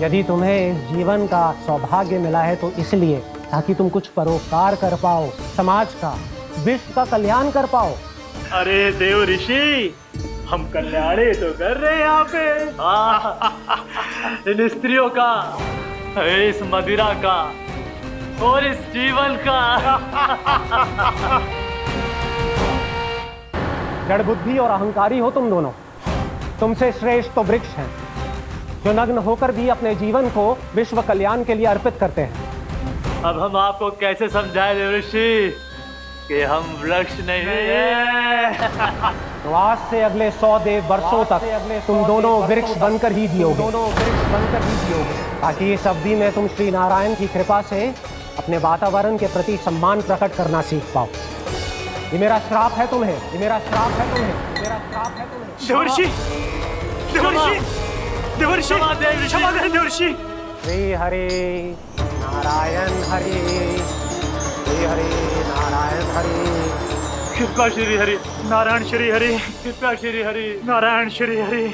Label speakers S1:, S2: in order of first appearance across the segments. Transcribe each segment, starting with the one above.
S1: यदि तुम्हें इस जीवन का सौभाग्य मिला है तो इसलिए ताकि तुम कुछ परोपकार कर पाओ, समाज का, विश्व का कल्याण कर पाओ।
S2: अरे देव ऋषि, हम कल्याणी तो कर रहे हैं यहाँ पे। इन स्त्रियों का, इस मदिरा का और इस जीवन का।
S1: जड़ बुद्धि और अहंकारी हो तुम दोनों। तुमसे श्रेष्ठ तो वृक्ष हैं, जो नग्न होकर भी अपने जीवन को विश्व कल्याण के लिए अर्पित करते हैं।
S2: अब हम आपको कैसे समझाएं देव ऋषि कि हम वृक्ष नहीं हैं।
S1: तो आज से अगले 100 देव वर्षों तक तुम दोनों वृक्ष बनकर ही जियोगे, ताकि इस अवधि में तुम श्री नारायण की कृपा से अपने वातावरण के प्रति सम्मान प्रकट करना सीख पाओ। ये मेरा श्राप है तुम्हें, ये मेरा श्राप है तुम्हें, मेरा श्राप है तुम्हें।
S2: देवर्षि, देवर्षि, देवर्षि, क्षमा करें देवर्षि।
S1: श्री हरि नारायण हरि, श्री हरि नारायण हरि।
S2: कृपा श्री हरि नारायण श्री हरि, कृपा श्री हरि नारायण श्री हरि।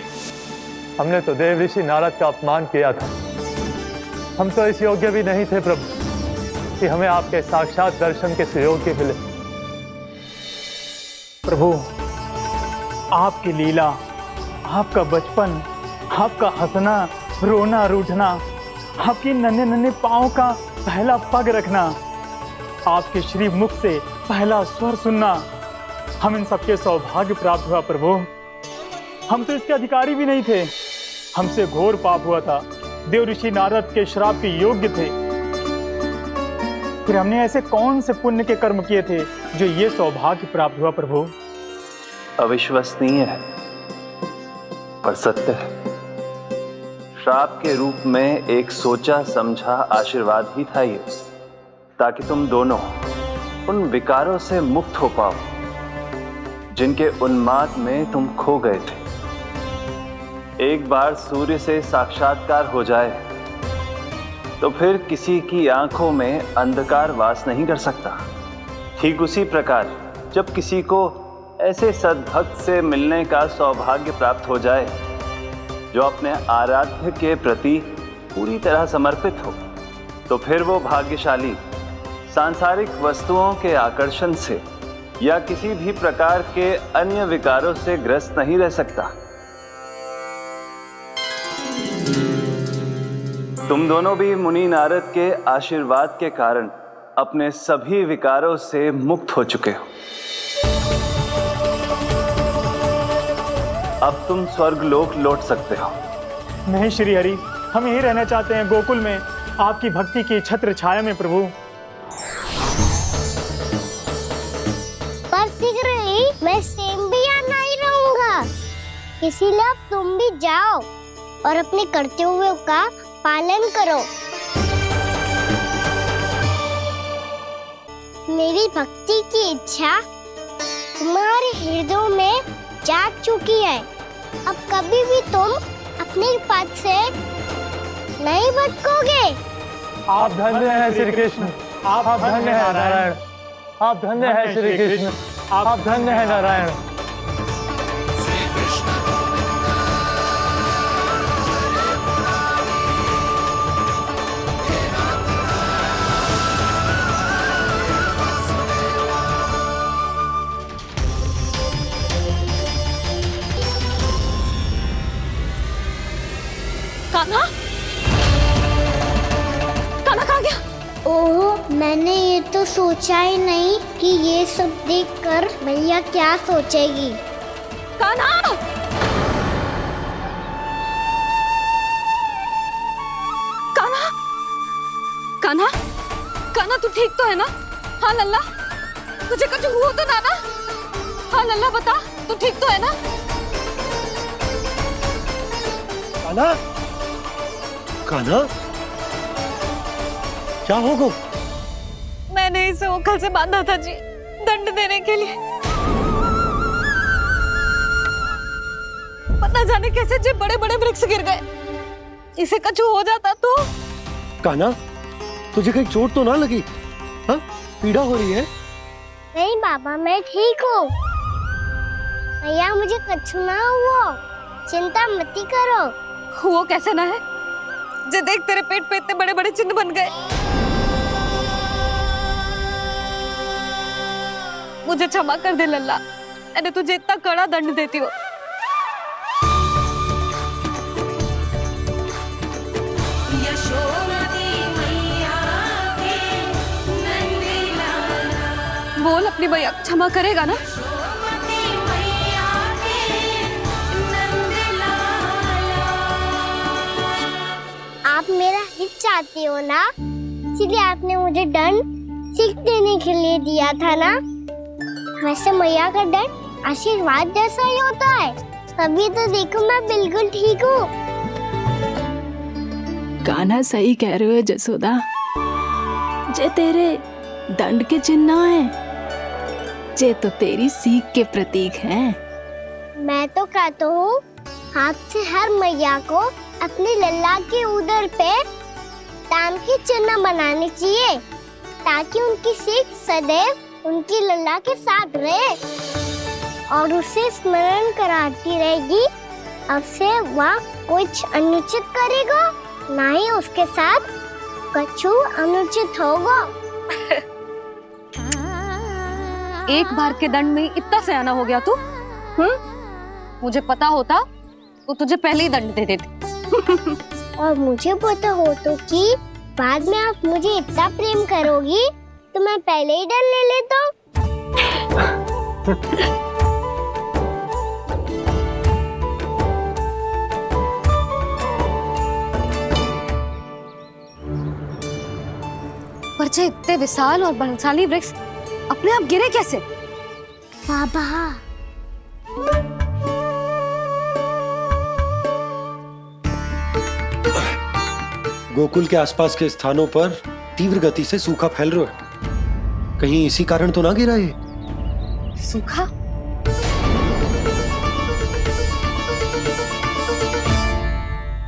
S3: हमने तो देव ऋषि नारद का अपमान किया था। हम तो इस योग्य भी नहीं थे प्रभु कि हमें आपके साक्षात दर्शन के सुयोग्य मिले।
S2: प्रभु, आपकी लीला, आपका बचपन, आपका हंसना, रोना, रूठना, आपकी नन्हे नन्हे पाँव का पहला पग रखना, आपके श्री मुख से पहला स्वर सुनना, हम इन सबके सौभाग्य प्राप्त हुआ प्रभु। हम तो इसके अधिकारी भी नहीं थे। हमसे घोर पाप हुआ था, देव ऋषि नारद के श्राप के योग्य थे। फिर हमने ऐसे कौन से पुण्य के कर्म किए थे जो ये सौभाग्य प्राप्त हुआ प्रभु?
S4: अविश्वसनीय है पर सत्य है। श्राप के रूप में एक सोचा समझा आशीर्वाद ही था ये, ताकि तुम दोनों उन विकारों से मुक्त हो पाओ जिनके उन्माद में तुम खो गए थे। एक बार सूर्य से साक्षात्कार हो जाए तो फिर किसी की आंखों में अंधकार वास नहीं कर सकता। ठीक उसी प्रकार जब किसी को ऐसे सद्भक्त से मिलने का सौभाग्य प्राप्त हो जाए जो अपने आराध्य के प्रति पूरी तरह समर्पित हो, तो फिर वो भाग्यशाली सांसारिक वस्तुओं के आकर्षण से या किसी भी प्रकार के अन्य विकारों से ग्रस्त नहीं रह सकता। तुम दोनों भी मुनि नारद के आशीर्वाद के कारण अपने सभी विकारों से मुक्त हो चुके हो। अब तुम स्वर्गलोक लौट सकते हो।
S2: नहीं श्री हरि, हम यहीं रहना चाहते हैं, गोकुल में, आपकी भक्ति की छत्र छाया में प्रभु।
S5: पर शीघ्र ही मैं सेम्बिया नहीं रहूंगा, इसीलिए अब तुम भी जाओ और अपने कर्तव्यों का पालन करो। मेरी भक्ति की इच्छा तुम्हारे हृदय में जाग चुकी है। अब कभी भी तुम अपने पद से नहीं भटकोगे।
S3: आप धन्य हैं श्री कृष्ण, आप धन्य हैं नारायण, आप धन्य हैं श्री कृष्ण, आप धन्य हैं नारायण।
S6: कान्हा? कान्हा कहाँ गया?
S5: ओह, मैंने ये तो सोचा ही नहीं कि ये सब देखकर भैया क्या सोचेगी।
S6: कान्हा! कान्हा! कान्हा! कान्हा तू ठीक तो है ना? हाँ लल्ला, तुझे कुछ हुआ तो ना? हाँ लल्ला बता, तू ठीक तो है ना?
S7: कान्हा, कान्हा, क्या होगा?
S6: मैंने इसे ओखल से बांधा था जी, दंड देने के लिए। पता जाने कैसे जी बड़े बड़े वृक्ष गिर गए। इसे कुछ हो जाता तो?
S7: कान्हा, तुझे कहीं चोट तो ना लगी? हाँ, पीड़ा हो रही है?
S5: नहीं बाबा, मैं ठीक हूँ। भैया मुझे कुछ ना हुआ, चिंता मत करो।
S6: वो कैसे ना है? जे देख तेरे पेट पे इतने बड़े बड़े चिन्ह बन गए। मुझे क्षमा कर दे लल्ला, मैंने तुझे इतना कड़ा दंड देती हूँ। बोल अपनी भैया क्षमा करेगा ना?
S5: आप मेरा हित चाहते हो ना, इसलिए आपने मुझे दंड सीख देने के लिए दिया था ना। वैसे मैया का दंड आशीर्वाद जैसा ही होता है, तभी तो देखो मैं बिल्कुल ठीक हूँ।
S8: कान्हा सही कह रहे हो जसोदा, जे तेरे दंड के चिन्ह है, जे तो तेरी सीख के प्रतीक हैं।
S5: मैं तो कहता हूँ हाथ से हर मैया को अपनी लल्ला के उदर पे ताम के चिन्ह बनाने चाहिए, ताकि उनकी सीख सदैव उनकी लल्ला के साथ रहे और उसे स्मरण कराती रहेगी। अब से वह कुछ अनुचित करेगा, ना ही उसके साथ कछु अनुचित होगा।
S6: एक बार के दंड में इतना सयाना हो गया तू? मुझे पता होता तो तुझे पहले ही दंड दे देती।
S5: और मुझे पता हो तो कि बाद में आप मुझे इतना प्रेम करोगी तो मैं पहले ही दंड ले लेता हूँ।
S6: पर जे इतने विशाल और बलशाली वृक्ष अपने आप गिरे कैसे?
S5: बाबा,
S7: गोकुल के आसपास के स्थानों पर तीव्र गति से सूखा फैल रहा है। कहीं इसी कारण तो ना गिरा ये?
S6: सूखा?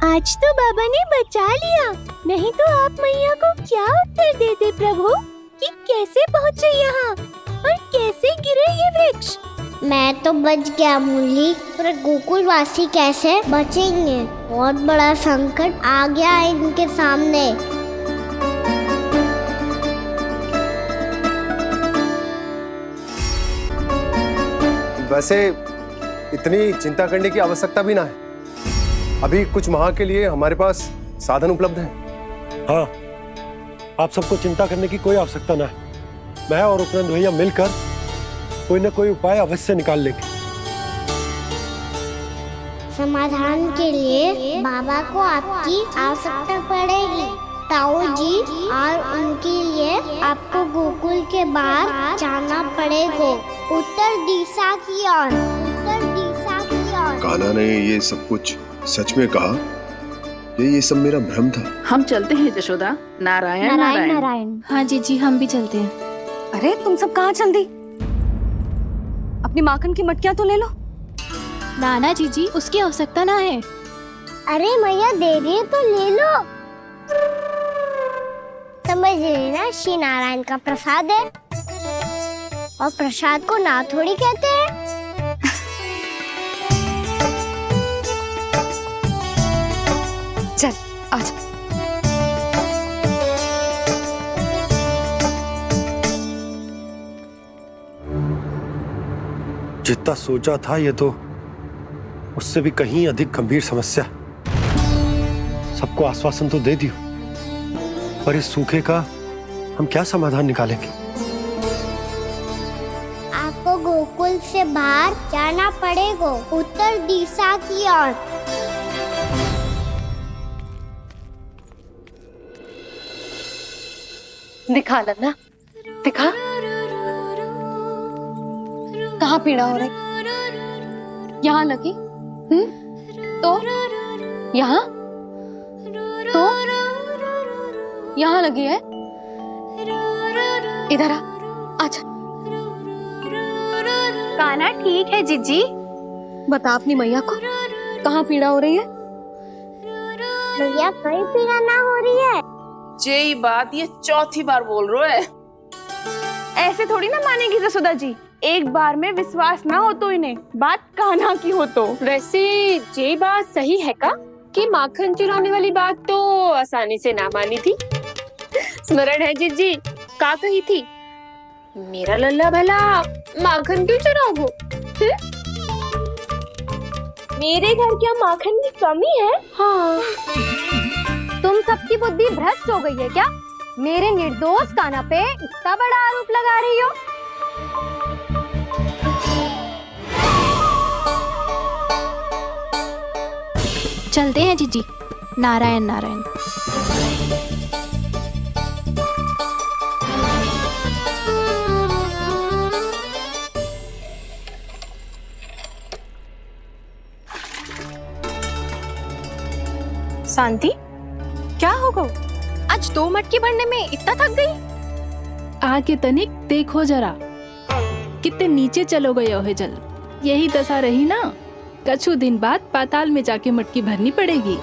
S5: आज तो बाबा ने बचा लिया, नहीं तो आप मैया को क्या उत्तर देते प्रभु कि कैसे पहुँचे यहाँ और कैसे गिरे ये वृक्ष? मैं तो बच गया मूली, पर गोकुल वासी कैसे बचेंगे? बहुत बड़ा संकट आ गया है इनके सामने।
S9: वैसे इतनी चिंता करने की आवश्यकता भी ना है। अभी कुछ माह के लिए हमारे पास साधन उपलब्ध हैं।
S7: हाँ, आप सबको चिंता करने की कोई आवश्यकता ना है। मैं और उपनंद भैया मिलकर कोई न कोई उपाय अवश्य निकाल लेंगे।
S5: समाधान के लिए बाबा को आपकी आवश्यकता पड़ेगी। ताऊ जी और उनके लिए आपको गोकुल के बाहर जाना पड़ेगा, उत्तर दिशा की ओर, उत्तर दिशा की ओर।
S10: कान्हा ने ये सब कुछ सच में कहा? ये सब मेरा भ्रम था?
S8: हम चलते हैं जशोदा। नारायण नारायण नारायण। हाँ जीजी, हम भी चलते हैं।
S6: अरे तुम सब कहाँ चल दी? अपनी माखन की मटकियाँ तो ले लो।
S8: नाना जीजी, उसकी आवश्यकता ना है।
S5: अरे मैया दे रही है तो ले लो। समझ लेना, श्री नारायण का प्रसाद है और प्रसाद को ना थोड़ी कहते हैं।
S6: चल आजा।
S7: जितना सोचा था ये तो उससे भी कहीं अधिक गंभीर समस्या। सबको आश्वासन तो दे दियो, पर इस सूखे का हम क्या समाधान निकालेंगे?
S5: आपको गोकुल से बाहर जाना पड़ेगा, उत्तर दिशा की ओर।
S6: दिखा लल्ला, दिखा। कहाँ पीड़ा हो रही? यहाँ लगी? तो यहाँ? तो यहाँ लगी है? इधर आ, आजा।
S8: कान्हा ठीक है जीजी।
S6: बता अपनी मैया को कहाँ पीड़ा हो रही है?
S5: भैया कहीं पीड़ा ना हो रही है।
S11: ये बात ये चौथी बार बोल रहे है।
S12: ऐसे थोड़ी ना मानेगी जसोदा जी, एक बार में विश्वास ना हो तो इन्हें बात कान्हा की हो तो।
S8: वैसे ये बात सही है का?
S13: कि माखन चुराने वाली बात तो आसानी से ना मानी थी। स्मरण है जीजी का कही थी, मेरा लल्ला भला माखन क्यों चुराओगे?
S5: मेरे घर क्या माखन की कमी है?
S13: हाँ।
S5: तुम सबकी बुद्धि भ्रष्ट हो गई है क्या? मेरे निर्दोष कान्हा पे इतना बड़ा आरोप लगा रही हो?
S8: चलते हैं जीजी। नारायण नारायण।
S12: शांति, क्या हो गो? आज 2 मटकी भरने में इतना थक गई?
S8: आके तनिक देखो जरा, कितने नीचे चलो गए हो जल। यही दशा रही ना, कछु दिन बाद पाताल में जाके मटकी भरनी पड़ेगी।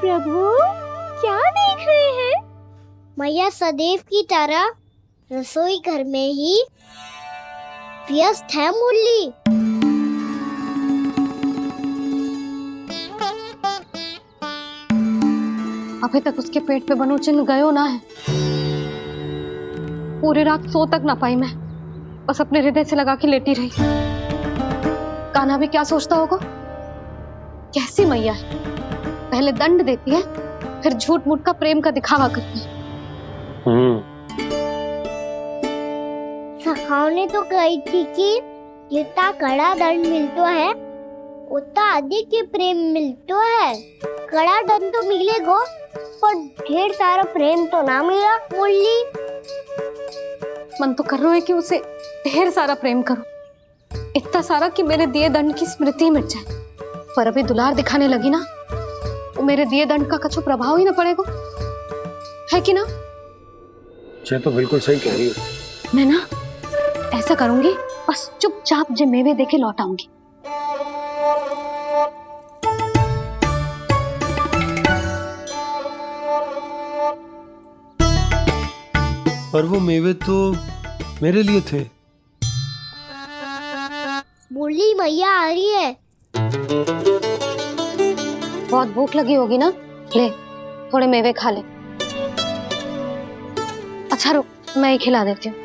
S5: प्रभु, क्या देख रहे हैं? मैया सदैव की तरह रसोई घर में ही व्यस्त है मुरली।
S14: अभी तक उसके पेट पे बनो चिन्ह गयो ना है। पूरी रात सो तक ना पाई मैं, बस अपने हृदय से लगा के लेटी रही। कान्हा भी क्या सोचता होगा, कैसी मैया है, पहले दंड देती है फिर झूठ मूठ का प्रेम का दिखावा करती है।
S5: सखाओ ने तो कही थी कि जितना कड़ा दंड मिलता है उतना अधिक ही प्रेम मिलता है। कड़ा दंड तो मिलेगा पर ढेर सारा प्रेम तो ना मिला मुरली।
S14: मन तो कर रहा है कि उसे ढेर सारा प्रेम करूं, इतना सारा कि मेरे दिए दंड की स्मृति मिट जाए। पर अभी दुलार दिखाने लगी ना, वो मेरे दिए दंड का कछु प्रभाव ही ना पड़ेगा, है कि ना?
S7: ये तो बिल्कुल सही कह रही हो।
S14: मैं ना ऐसा करूंगी, बस चुपचाप जे मेवे देके लौट आऊंगी।
S7: पर वो मेवे तो मेरे लिए थे।
S5: मुरली मैया आ रही है।
S14: बहुत भूख लगी होगी ना, ले थोड़े मेवे खा ले। अच्छा रुक, मैं ही खिला देती हूँ।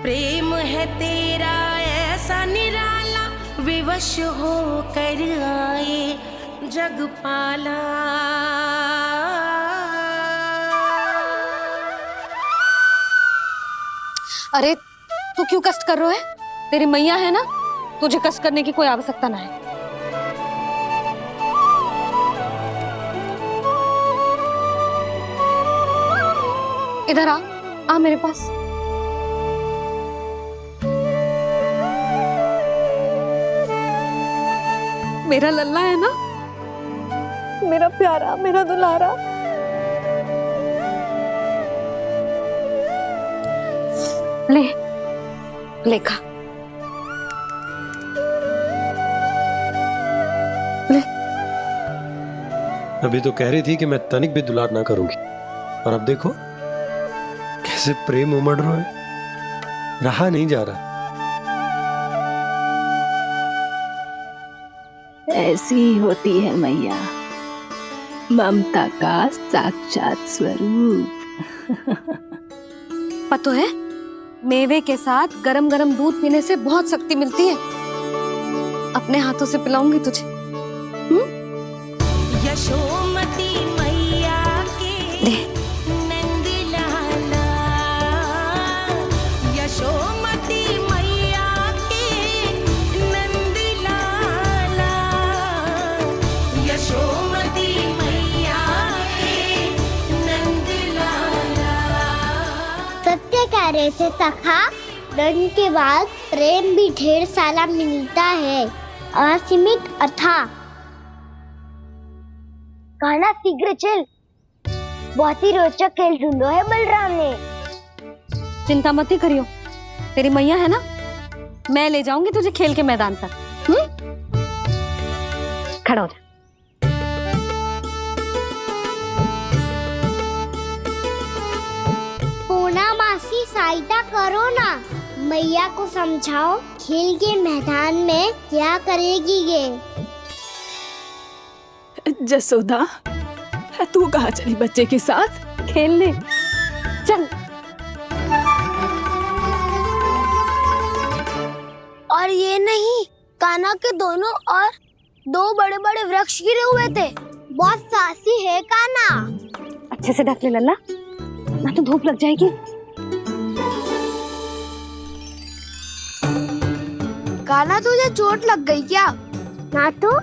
S15: प्रेम है तेरा ऐसा निराला, विवश हो कर आए जग पाला।
S14: अरे तू क्यों कष्ट कर रहा है? तेरी मैया है ना, तुझे कष्ट करने की कोई आवश्यकता ना है। इधर आ मेरे पास।
S6: मेरा लल्ला है ना,
S14: मेरा प्यारा, मेरा दुलारा। ले ले खा, ले।
S7: अभी तो कह रही थी कि मैं तनिक भी दुलार ना करूंगी, और अब देखो कैसे प्रेम उमड़ रहा है, रहा नहीं जा रहा।
S8: ऐसी ही होती है मैया, ममता का साक्षात स्वरूप।
S14: पता है, मेवे के साथ गरम गरम दूध पीने से बहुत शक्ति मिलती है। अपने हाथों से पिलाऊंगी तुझे।
S15: यशोमती मैया के नंद लाला, यशोमती मैया के नंद लाला, यशोमती मैया के नंद लाला।
S5: सत्य कह रहे थे सखा, दंड के बाद प्रेम भी ढेर सारा मिलता है, असीमित अथाह। कान्हा शीघ्र चल, बहुत ही रोचक खेल ढूंढो है बलराम ने।
S14: चिंता मत ही करियो, तेरी मैया है ना, मैं ले जाऊंगी तुझे खेल के मैदान पर। खड़ा हो जा।
S5: सी सहायता करो ना, मैया को समझाओ खेल के मैदान में क्या करेगी ये।
S8: जसोदा, तू कहाँ चली बच्चे के साथ?
S14: खेलने चल।
S5: और ये नहीं, कान्हा के दोनों और दो बड़े बड़े वृक्ष गिरे हुए थे। बहुत साहसी है कान्हा।
S14: अच्छे से ढक ले लल्ला, ना तो धूप लग जाएगी।
S5: कान्हा तुझे चोट लग गई क्या? ना तो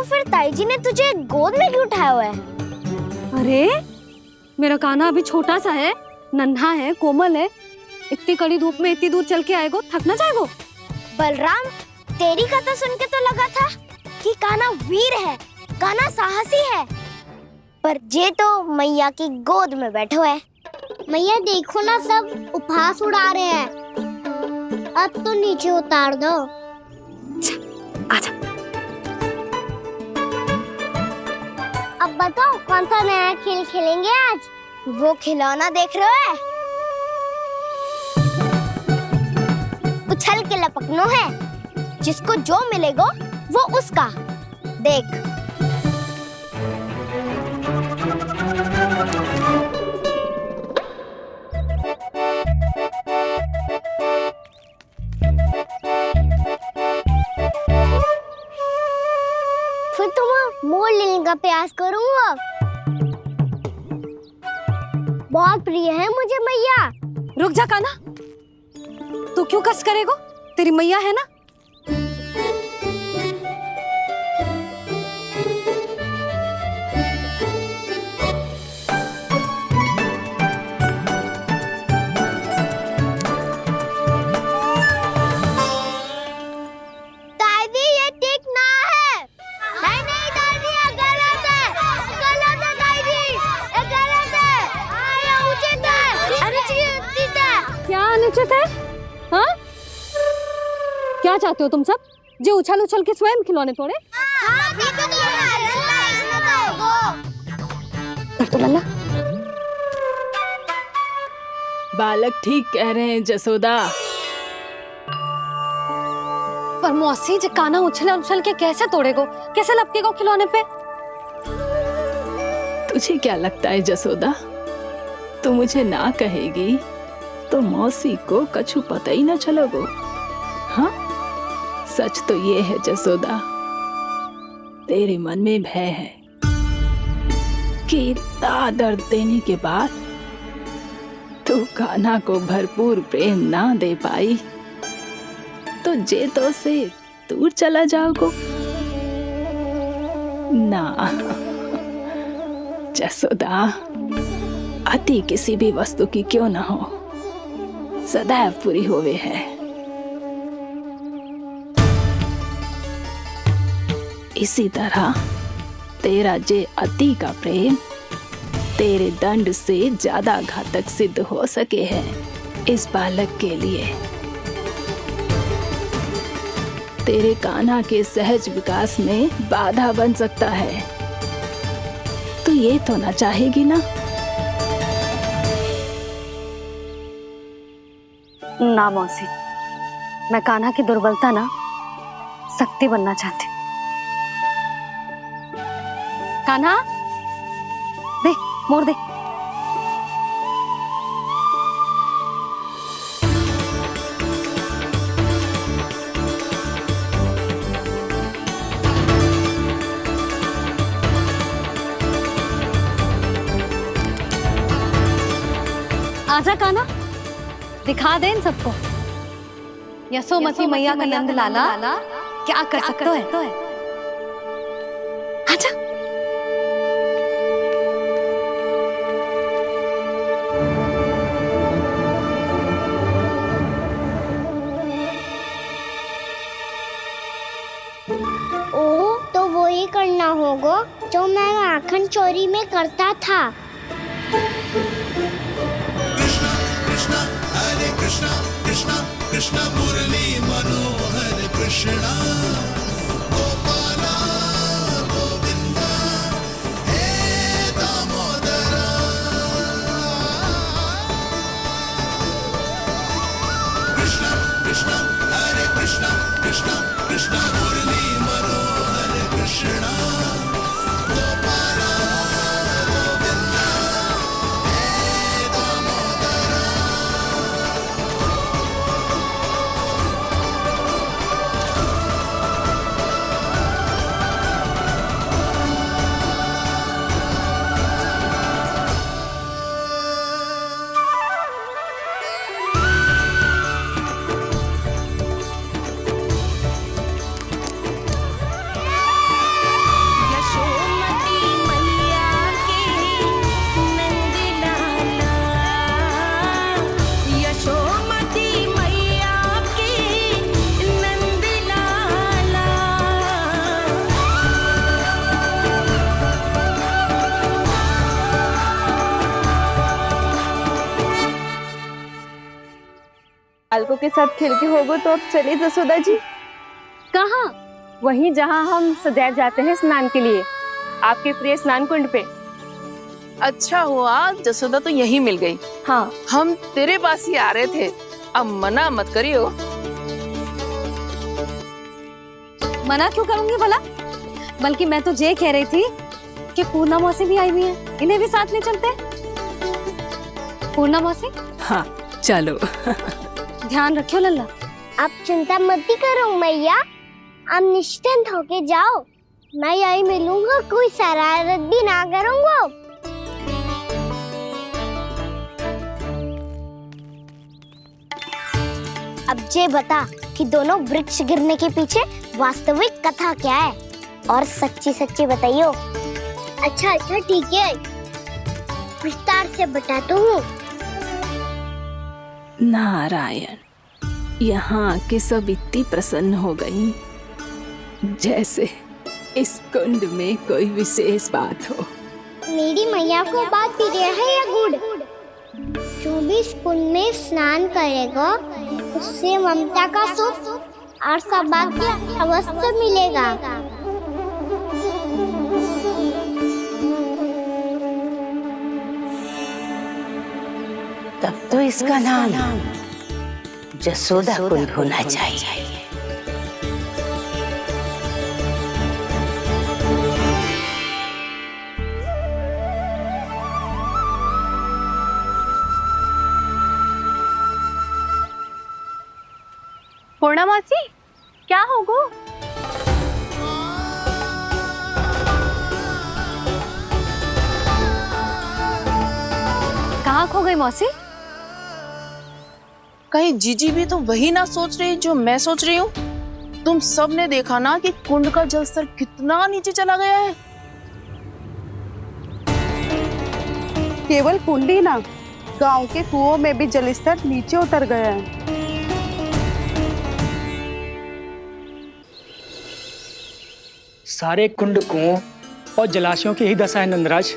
S5: फिर ताई जी ने तुझे गोद में क्यों उठाया हुआ है?
S14: अरे मेरा कान्हा अभी छोटा सा है, नन्हा है, कोमल है। इतनी कड़ी धूप में इतनी दूर चल के आएगा, थक ना जाएगा?
S5: बलराम, तेरी कथा सुन के तो लगा था कि कान्हा वीर है, कान्हा साहसी है, पर जे तो मैया की गोद में बैठे हुए है। मैया देखो ना, सब उपहास उड़ा रहे हैं। अब तो नीचे उतार दो।
S14: आजा।
S5: अब बताओ कौन सा नया खेल खेलेंगे आज? वो खिलौना देख रहे हो? उछल के लपकनो है, जिसको जो मिलेगा वो उसका। देख। फिर तुम मोड़ लेने का प्रयास करूंगा। बहुत प्रिय है मुझे मैया।
S14: रुक जा कान्हा, तू क्यों कष्ट करेगा? तेरी मैया है ना।
S5: दादी ये ठीक ना है। नहीं नहीं दादी, ये गलत है। गलत है दादी, ये गलत है। ये उचित है, अनुचित है।
S14: क्या अनुचित है? हाँ? क्या चाहते हो तुम सब? जो उछल उछल के स्वयं खिलौने तोड़े?
S5: हाँ, भी तो
S14: तो लल्ला।
S8: बालक ठीक कह रहे हैं जसोदा।
S14: पर मौसी, जो कान्हा उछल उछल के कैसे तोड़ेगो, कैसे लपकेगो खिलौने पे?
S8: तुझे क्या लगता है जसोदा, तू मुझे ना कहेगी तो मौसी को कछु पता ही ना चलोगो। हाँ, सच तो ये है जसोदा, तेरे मन में भय है कि इतना दर्द देने के बाद तू कान्हा को भरपूर प्रेम ना दे पाई तो जे तो से दूर चला जाओगो ना। जसोदा, अति किसी भी वस्तु की क्यों ना हो, सदैव पूरी होवे है। इसी तरह तेरा जे अति का प्रेम तेरे दंड से ज्यादा घातक सिद्ध हो सके है इस बालक के लिए। तेरे कान्हा के सहज विकास में बाधा बन सकता है, तो ये तो ना चाहेगी ना?
S14: ना मौसी, मैं कान्हा की दुर्बलता ना शक्ति बनना चाहती। कान्हा, दे, मोड़ दे। आजा कान्हा, दिखा दे इन सबको यशोमती मैया का नंद लाला क्या कर सकता है। आजा।
S5: ओ, तो वो ही करना होगा जो मैं माखन चोरी में करता था।
S15: कृष्णा कृष्णा मुरली मनोहर कृष्णा गोपाला गोविंदा हे दामोदरा।
S6: बालकों के साथ खेल के होगो तो अब चले जसोदा जी।
S13: कहाँ? वहीं जहाँ हम सदैव जाते हैं स्नान के लिए, आपके प्रिय स्नान कुंड पे।
S11: अच्छा हुआ जसोदा तो यही मिल गई।
S13: हाँ,
S11: हम तेरे पास ही आ रहे थे, अब मना मत करियो।
S14: मना क्यों करूंगी भला? बल्कि मैं तो ये कह रही थी कि पूर्णा मौसी भी आई हुई है, इन्हें भी साथ ले चलते हैं। पूर्णा मौसी,
S8: हाँ चलो।
S14: ध्यान रखियो लल्ला।
S5: आप चिंता मत ही करो मैया, आप निश्चिंत होके जाओ, मैं यही मिलूंगा, कोई शरारत भी ना करूंगा। अब ये बता कि दोनों वृक्ष गिरने के पीछे वास्तविक कथा क्या है, और सच्ची सच्ची बताइयो। अच्छा अच्छा ठीक है, विस्तार से बताता हूँ।
S8: नारायण, यहाँ के सब इतनी प्रसन्न हो गई जैसे इस कुंड में कोई विशेष बात हो।
S5: मेरी मैया को बात प्रिय है या गुड़? जो भी इस कुंड में स्नान करेगा उससे ममता का सुख और सौभाग्य अवश्य मिलेगा।
S16: तब तो इसका नाम जसोदा कुंड होना चाहिए।
S6: पूर्णा मौसी, क्या होगो?
S14: कहाँ खो गई मौसी?
S11: कहीं जीजी भी तो वही ना सोच रही जो मैं सोच रही हूँ? तुम सब ने देखा ना कि कुंड का जलस्तर कितना नीचे चला गया है।
S17: केवल कुंड ही ना, गांव के कुओं में भी जलस्तर नीचे उतर गया है।
S2: सारे कुंड कुओं और जलाशयों की ही दशा है नंदराज।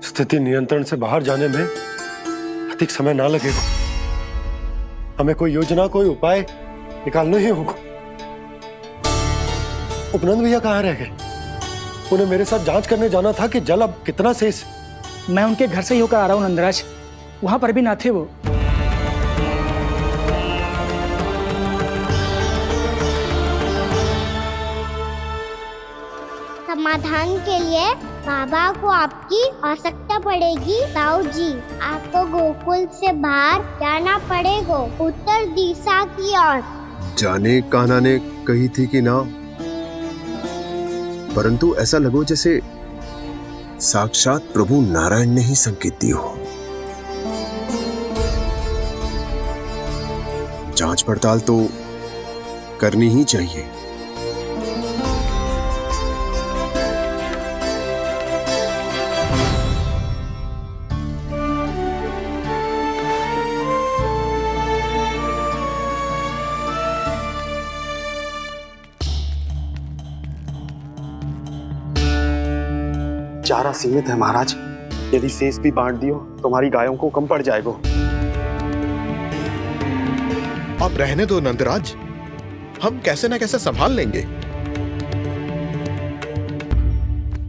S7: स्थिति नियंत्रण से बाहर जाने में अधिक समय ना लगेगा। हमें कोई योजना, कोई उपाय निकालना ही होगा। उपनंद भैया कहाँ रह गए? उन्हें मेरे साथ जांच करने जाना था कि जल अब कितना शेष।
S2: मैं उनके घर से ही होकर आ रहा हूँ नंदराज, वहां पर भी ना थे वो।
S5: समाधान के लिए बाबा को आपकी आवश्यकता पड़ेगी। ताऊ जी, आपको गोकुल से बाहर जाना पड़ेगा, उत्तर दिशा की ओर।
S10: जाने कान्हा ने कही थी कि ना, परंतु ऐसा लगो जैसे साक्षात प्रभु नारायण ने ही संकेत दी हो। जांच पड़ताल तो करनी ही चाहिए।
S18: चारा सीमित है महाराज, यदि शेष भी बांट दियो तो हमारी गायों को कम पड़ जाएगा।
S10: अब रहने दो नंदराज, हम कैसे न कैसे संभाल लेंगे।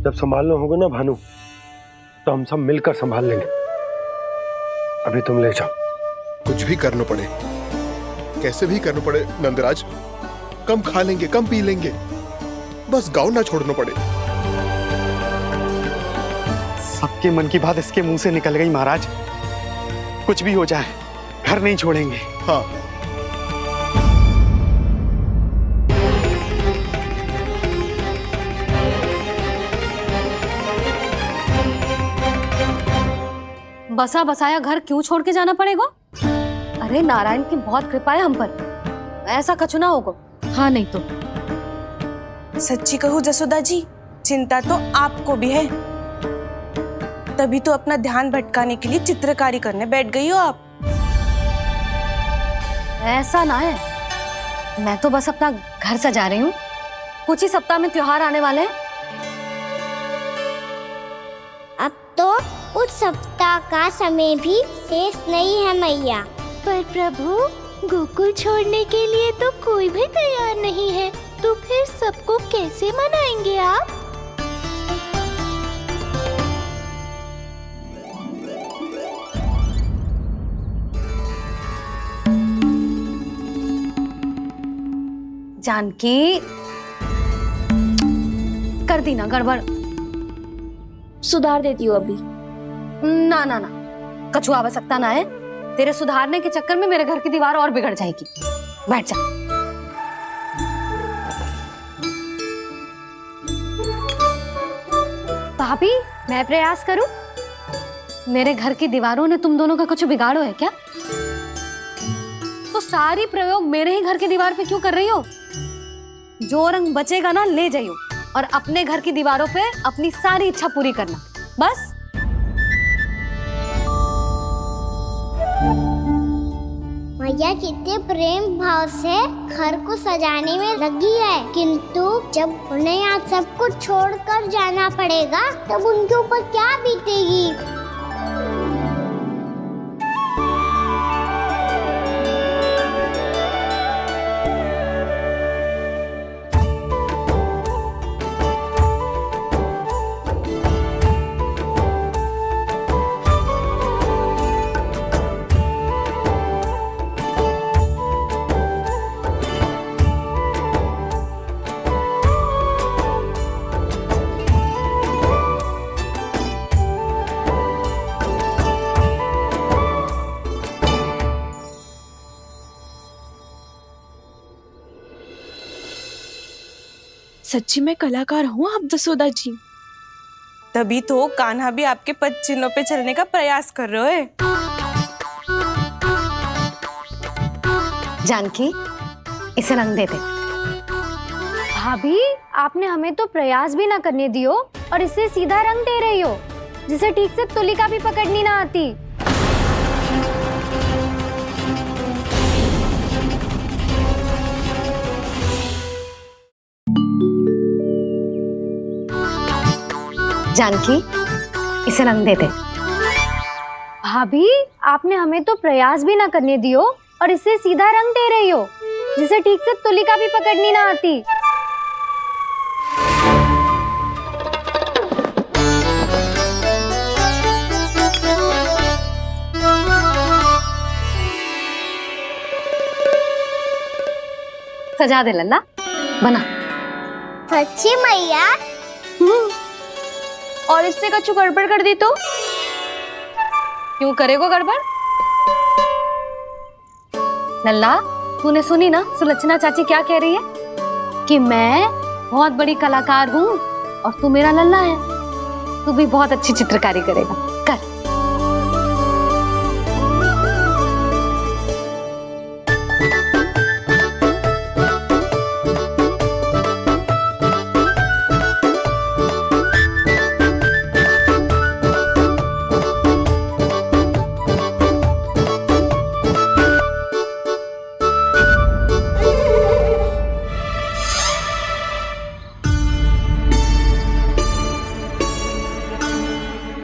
S7: जब संभालना होगा ना भानु, तो हम सब मिलकर संभाल लेंगे। अभी तुम ले जाओ।
S10: कुछ भी करना पड़े, कैसे भी करना पड़े नंदराज, कम खा लेंगे, कम पी लेंगे, बस गांव ना छोड़ना पड़े।
S18: सबके मन की बात इसके मुंह से निकल गई महाराज। कुछ भी हो जाए, घर नहीं छोड़ेंगे।
S10: हाँ,
S14: बसा बसाया घर क्यों छोड़ के जाना पड़ेगा? अरे नारायण की बहुत कृपा है हम पर, ऐसा कछु ना होगा। हाँ नहीं तो
S19: सच्ची कहूँ जसोदा जी, चिंता तो आपको भी है, तभी तो अपना ध्यान भटकाने के लिए चित्रकारी करने बैठ गई हो आप।
S14: ऐसा ना है, मैं तो बस अपना घर सजा रही हूँ। कुछ ही सप्ताह में त्योहार आने वाले हैं।
S5: अब तो उस सप्ताह का समय भी शेष नहीं है मैया। पर प्रभु, गोकुल छोड़ने के लिए तो कोई भी तैयार नहीं है, तो फिर सबको कैसे मनाएंगे आप?
S14: जानकी, कर दी ना गड़बड़।
S12: सुधार देती हूँ अभी।
S14: ना ना ना, कछु आवश्यकता ना है। तेरे सुधारने के चक्कर में मेरे घर की दीवार और बिगड़ जाएगी। बैठ जा। भाभी, मैं प्रयास करूं? मेरे घर की दीवारों ने तुम दोनों का कुछ बिगाड़ो है क्या? तो सारी प्रयोग मेरे ही घर की दीवार पे क्यों कर रही हो? जो रंग बचेगा ना ले जाइयो और अपने घर की दीवारों पे अपनी सारी इच्छा पूरी करना, बस।
S5: मैया कितने प्रेम भाव से घर को सजाने में लगी है, किंतु जब उन्हें यहाँ सब कुछ छोड़कर जाना पड़ेगा तब उनके ऊपर क्या बीतेगी?
S12: सच्ची में कलाकार हूँ आप जसोदा जी।
S19: तभी तो कान्हा भी आपके पद चिन्हों पे चलने का प्रयास कर रहे है।
S14: जानकी, इसे रंग दे दे।
S20: भाभी, आपने हमें तो प्रयास भी ना करने दियो और इसे सीधा रंग दे रही हो, जिसे ठीक से तुलिका भी पकड़नी ना आती।
S14: जानकी, इसे रंग दे दे।
S20: भाभी, आपने हमें तो प्रयास भी ना करने दियो और इसे सीधा रंग दे रही हो, जिसे ठीक से तुलिका भी पकड़नी ना आती।
S14: सजा दे लल्ला, बना।
S5: सच्ची मैया?
S12: और इसने कछु गड़बड़ कर दी तो?
S14: क्यों करेगो गड़बड़? लल्ला, तूने सुनी ना सुलक्षणा चाची क्या कह रही है? कि मैं बहुत बड़ी कलाकार हूँ और तू मेरा लल्ला है, तू भी बहुत अच्छी चित्रकारी करेगा। कर।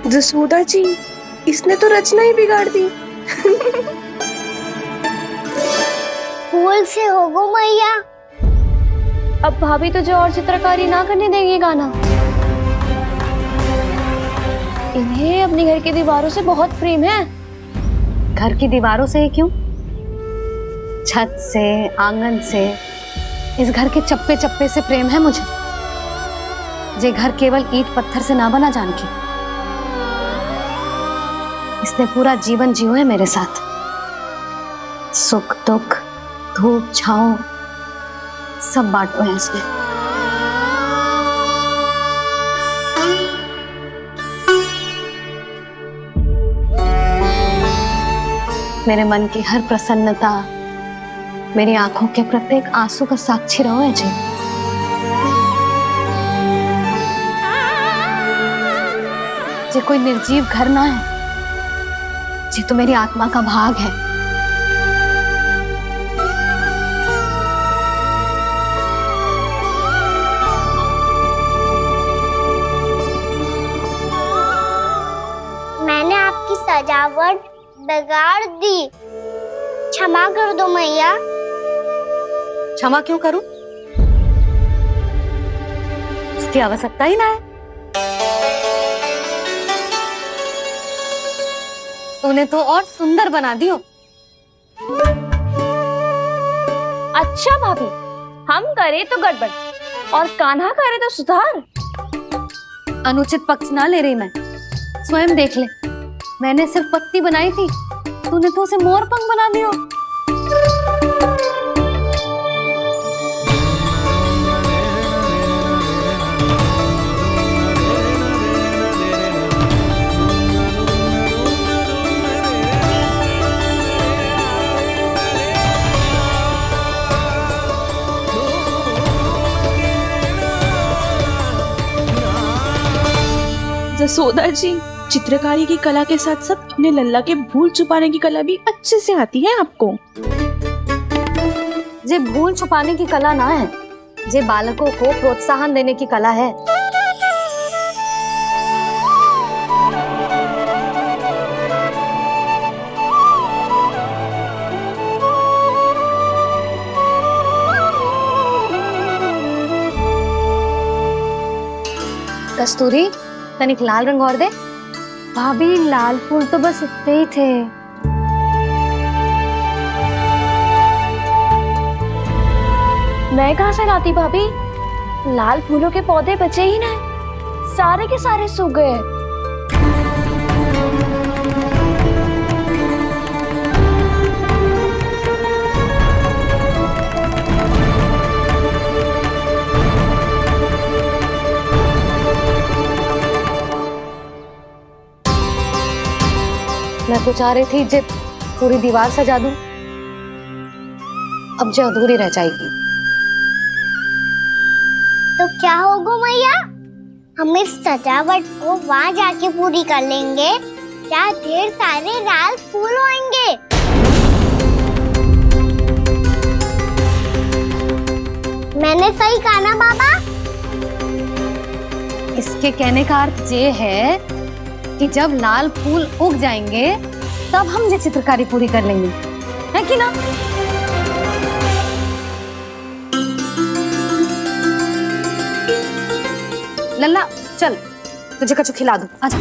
S19: जसोदा जी, इसने तो रचना ही बिगाड़ दी।
S5: फूल से होगो मैया।
S20: अब भाभी तुझे और चित्रकारी ना करने देंगी गाना।
S14: इन्हें अपने घर की दीवारों से बहुत प्रेम है। घर की दीवारों से क्यों? छत से, आंगन से, इस घर के चप्पे चप्पे से प्रेम है मुझे। ये घर केवल ईंट पत्थर से ना बना जानकी, इसने पूरा जीवन जियो है मेरे साथ। सुख दुख, धूप छांव सब बांटो है इसने। मेरे मन की हर प्रसन्नता, मेरी आंखों के प्रत्येक आंसू का साक्षी रहो है जी। ये कोई निर्जीव घर ना है, ये तो मेरी आत्मा का भाग है।
S5: मैंने आपकी सजावट बिगाड़ दी। क्षमा कर दो मैया।
S14: क्षमा क्यों करूं? इसकी आवश्यकता ही ना है। तूने तो और सुंदर बना दियो।
S12: अच्छा भाभी, हम करे तो गड़बड़ और कान्हा करे तो सुधार।
S14: अनुचित पक्ष ना ले रही मैं, स्वयं देख ले। मैंने सिर्फ पत्ती बनाई थी, तूने तो उसे मोर पंख बना दियो।
S19: जसोदा जी, चित्रकारी की कला के साथ साथ अपने लल्ला के भूल छुपाने की कला भी अच्छे से आती है आपको।
S14: जे भूल छुपाने की कला ना है, जे बालकों को प्रोत्साहन देने की कला है। कस्तूरी, तनिक लाल रंग और दे।
S20: भाभी लाल फूल तो बस इतने ही थे।
S12: मैं कहाँ से लाती भाभी? लाल फूलों के पौधे बचे ही ना, सारे के सारे सूख गए।
S14: मैं तो चाह रही थी जे पूरी दीवार सजा दूं, अब जो अधूरी रह जाएगी।
S5: तो क्या होगा मैया? हम इस सजावट को वहाँ जाके पूरी कर लेंगे जहाँ ढेर सारे लाल फूल होंगे। मैंने सही कहा ना बाबा?
S14: इसके कहने का अर्थ ये है कि जब लाल फूल उग जाएंगे तब हम ये चित्रकारी पूरी कर लेंगे, है कि ना? लल्ला चल, तुझे कछु खिला दूं, आजा,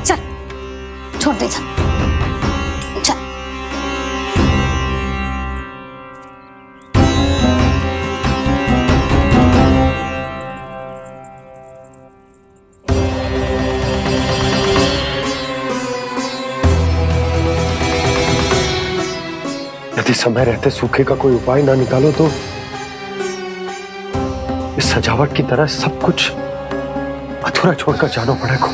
S14: चल, छोड़ दे, चल।
S7: यदि समय रहते सूखे का कोई उपाय ना निकालो तो इस सजावट की तरह सब कुछ अधूरा छोड़कर जाना पड़ेगा।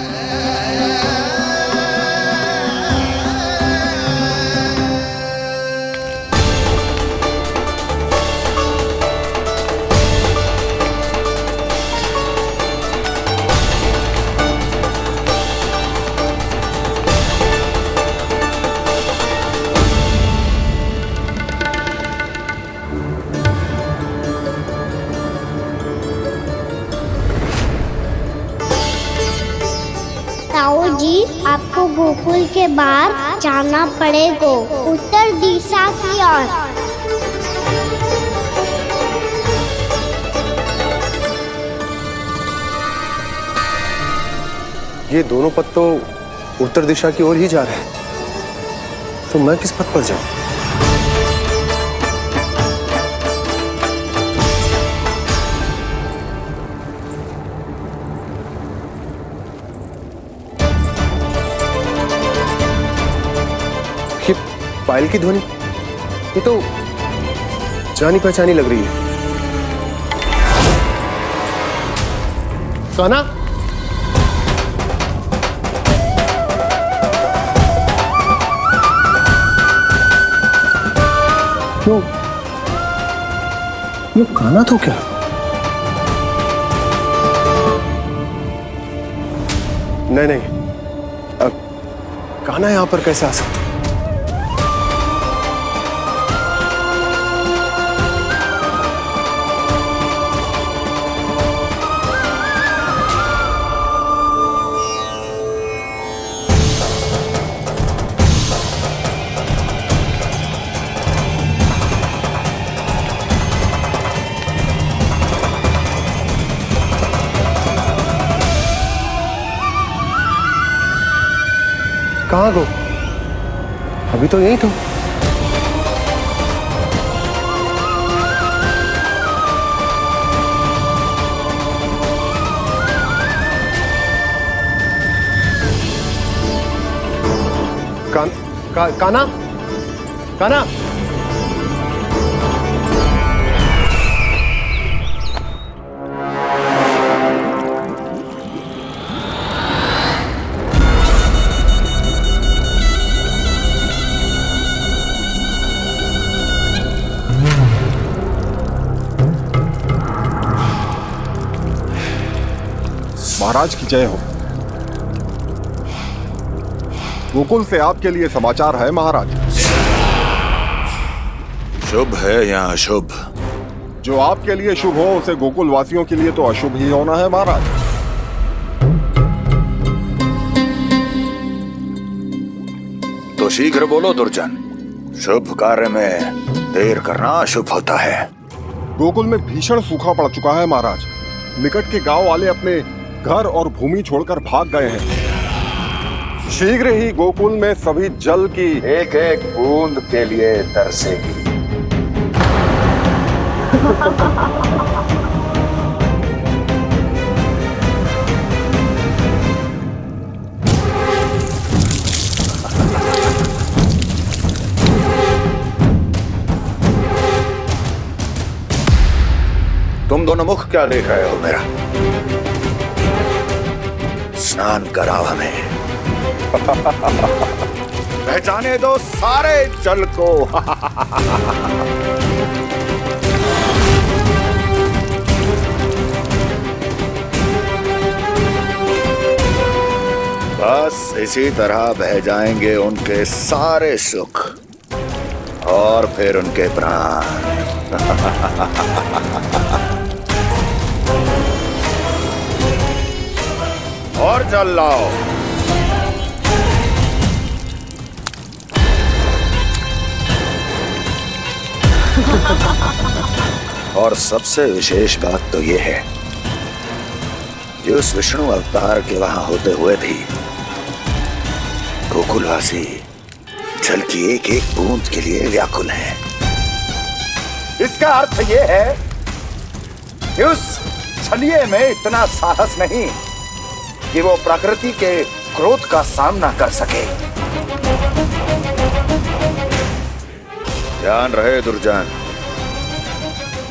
S5: ताऊ जी, आपको गोकुल के बाहर जाना पड़ेगा, उत्तर दिशा की ओर।
S9: ये दोनों पथ तो उत्तर दिशा की ओर ही जा रहे हैं, तो मैं किस पथ पर जाऊं? पायल की ध्वनि, ये तो जानी पहचानी लग रही है। कान्हा, क्यों? ये कान्हा तो क्या? नहीं नहीं, कान्हा यहां पर कैसे आ सकता? कहाँ गो? अभी तो यही तुम। काना, काना।
S21: महाराज की जय हो। गोकुल से आपके लिए समाचार है महाराज।
S22: शुभ है या अशुभ?
S21: जो आपके लिए शुभ हो उसे गोकुल वासियों के लिए तो अशुभ ही होना है महाराज।
S22: तो शीघ्र बोलो दुर्जन, शुभ कार्य में देर करना अशुभ होता है।
S21: गोकुल में भीषण सूखा पड़ चुका है महाराज। निकट के गांव वाले अपने घर और भूमि छोड़कर भाग गए हैं। शीघ्र ही गोकुल में सभी जल की
S22: एक एक बूंद के लिए तरसेगी। तुम दोनों मुख क्या देख रहे हो मेरा? स्नान कराओ हमें। पहचाने दो सारे जल को। बस इसी तरह बह जाएंगे उनके सारे सुख और फिर उनके प्राण। और जल लाओ। और सबसे विशेष बात तो ये है कि उस विष्णु अवतार के वहां होते हुए भी गोकुलवासी जल की एक एक बूंद के लिए व्याकुल हैं। इसका अर्थ ये है कि उस छलिए में इतना साहस नहीं कि वो प्रकृति के क्रोध का सामना कर सके। ध्यान रहे दुर्जन,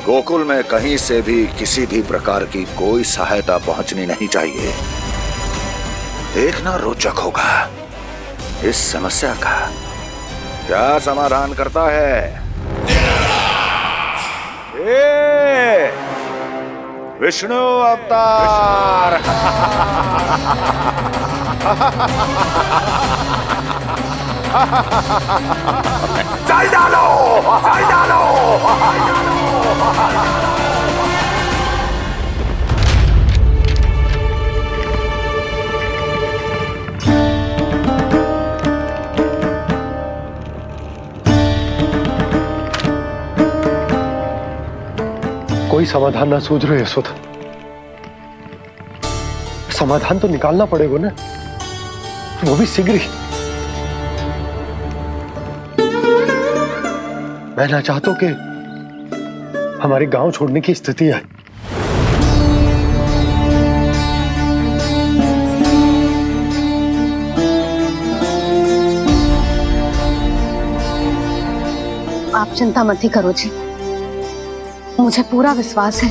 S22: गोकुल में कहीं से भी किसी भी प्रकार की कोई सहायता पहुंचनी नहीं चाहिए। देखना रोचक होगा इस समस्या का क्या समाधान करता है। विष्णु अवतार। चल डालो, चल डालो।
S7: कोई समाधान ना सूझ रहे यशोदा। समाधान तो निकालना पड़ेगा ना, वो भी शीघ्र ही। मैं ना चाहता कि हमारे गांव छोड़ने की स्थिति आए।
S14: आप चिंता मत ही करो जी, मुझे पूरा विश्वास है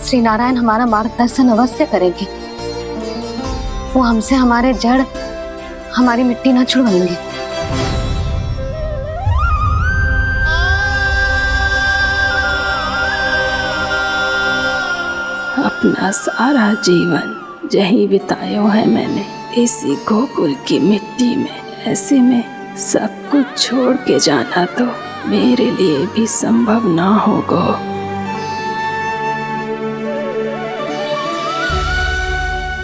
S14: श्री नारायण हमारा मार्गदर्शन अवश्य करेंगे। वो हमसे हमारे जड़, हमारी मिट्टी ना छुड़वाएंगे।
S8: अपना सारा जीवन यही बितायो है मैंने, इसी गोकुल की मिट्टी में। ऐसे में सब कुछ छोड़ के जाना तो मेरे लिए भी संभव ना होगा।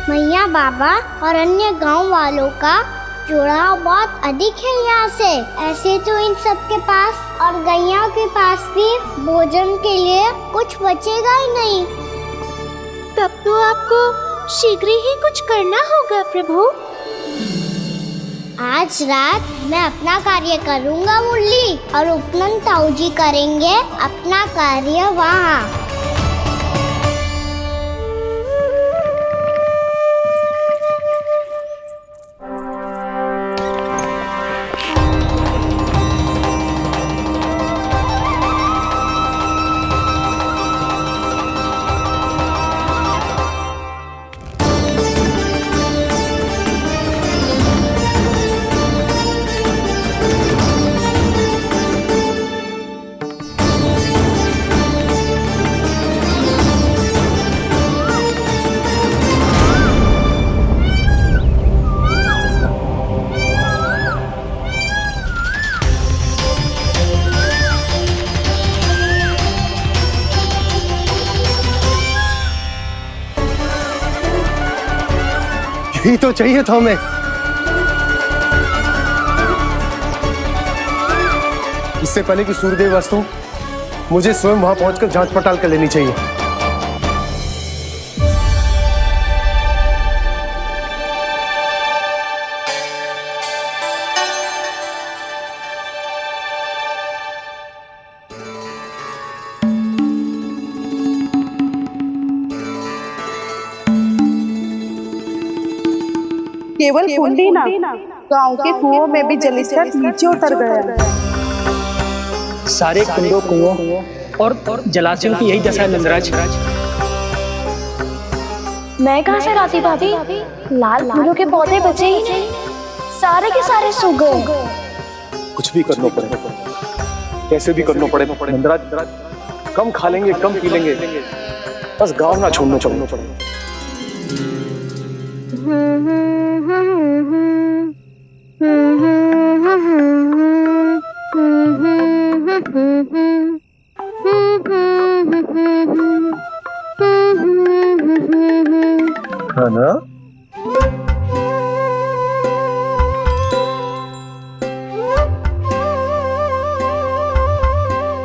S5: मैया, बाबा और अन्य गांव वालों का जुड़ाव बहुत अधिक है यहाँ से। ऐसे तो इन सब के पास और गैया के पास भी भोजन के लिए कुछ बचेगा ही नहीं।
S23: तब तो आपको शीघ्र ही कुछ करना होगा प्रभु।
S5: आज रात मैं अपना कार्य करूंगा मुरली, और उपनंद ताऊ जी करेंगे अपना कार्य वहाँ।
S9: यही तो चाहिए था हमें। इससे पहले कि सूर्यदेव अस्तु, मुझे स्वयं वहां पहुंचकर जांच पड़ताल कर लेनी चाहिए।
S17: केवल कुंडी ना, गांव के कुओं में भी जलस्तर नीचे उतर गया है।
S1: सारे कुंडों, कुओं और जलाशयों की यही दशा है नंदराज।
S12: मैं कहाँ से लाती भाभी? लाल फूलों के पौधे बचे ही नहीं, सारे के सारे सूख गए।
S21: कुछ भी करना पड़े, कैसे भी करना पड़े नंदराज। कम खा लेंगे, कम पी लेंगे, बस गांव ना छोड़ना चाहिए। है ना?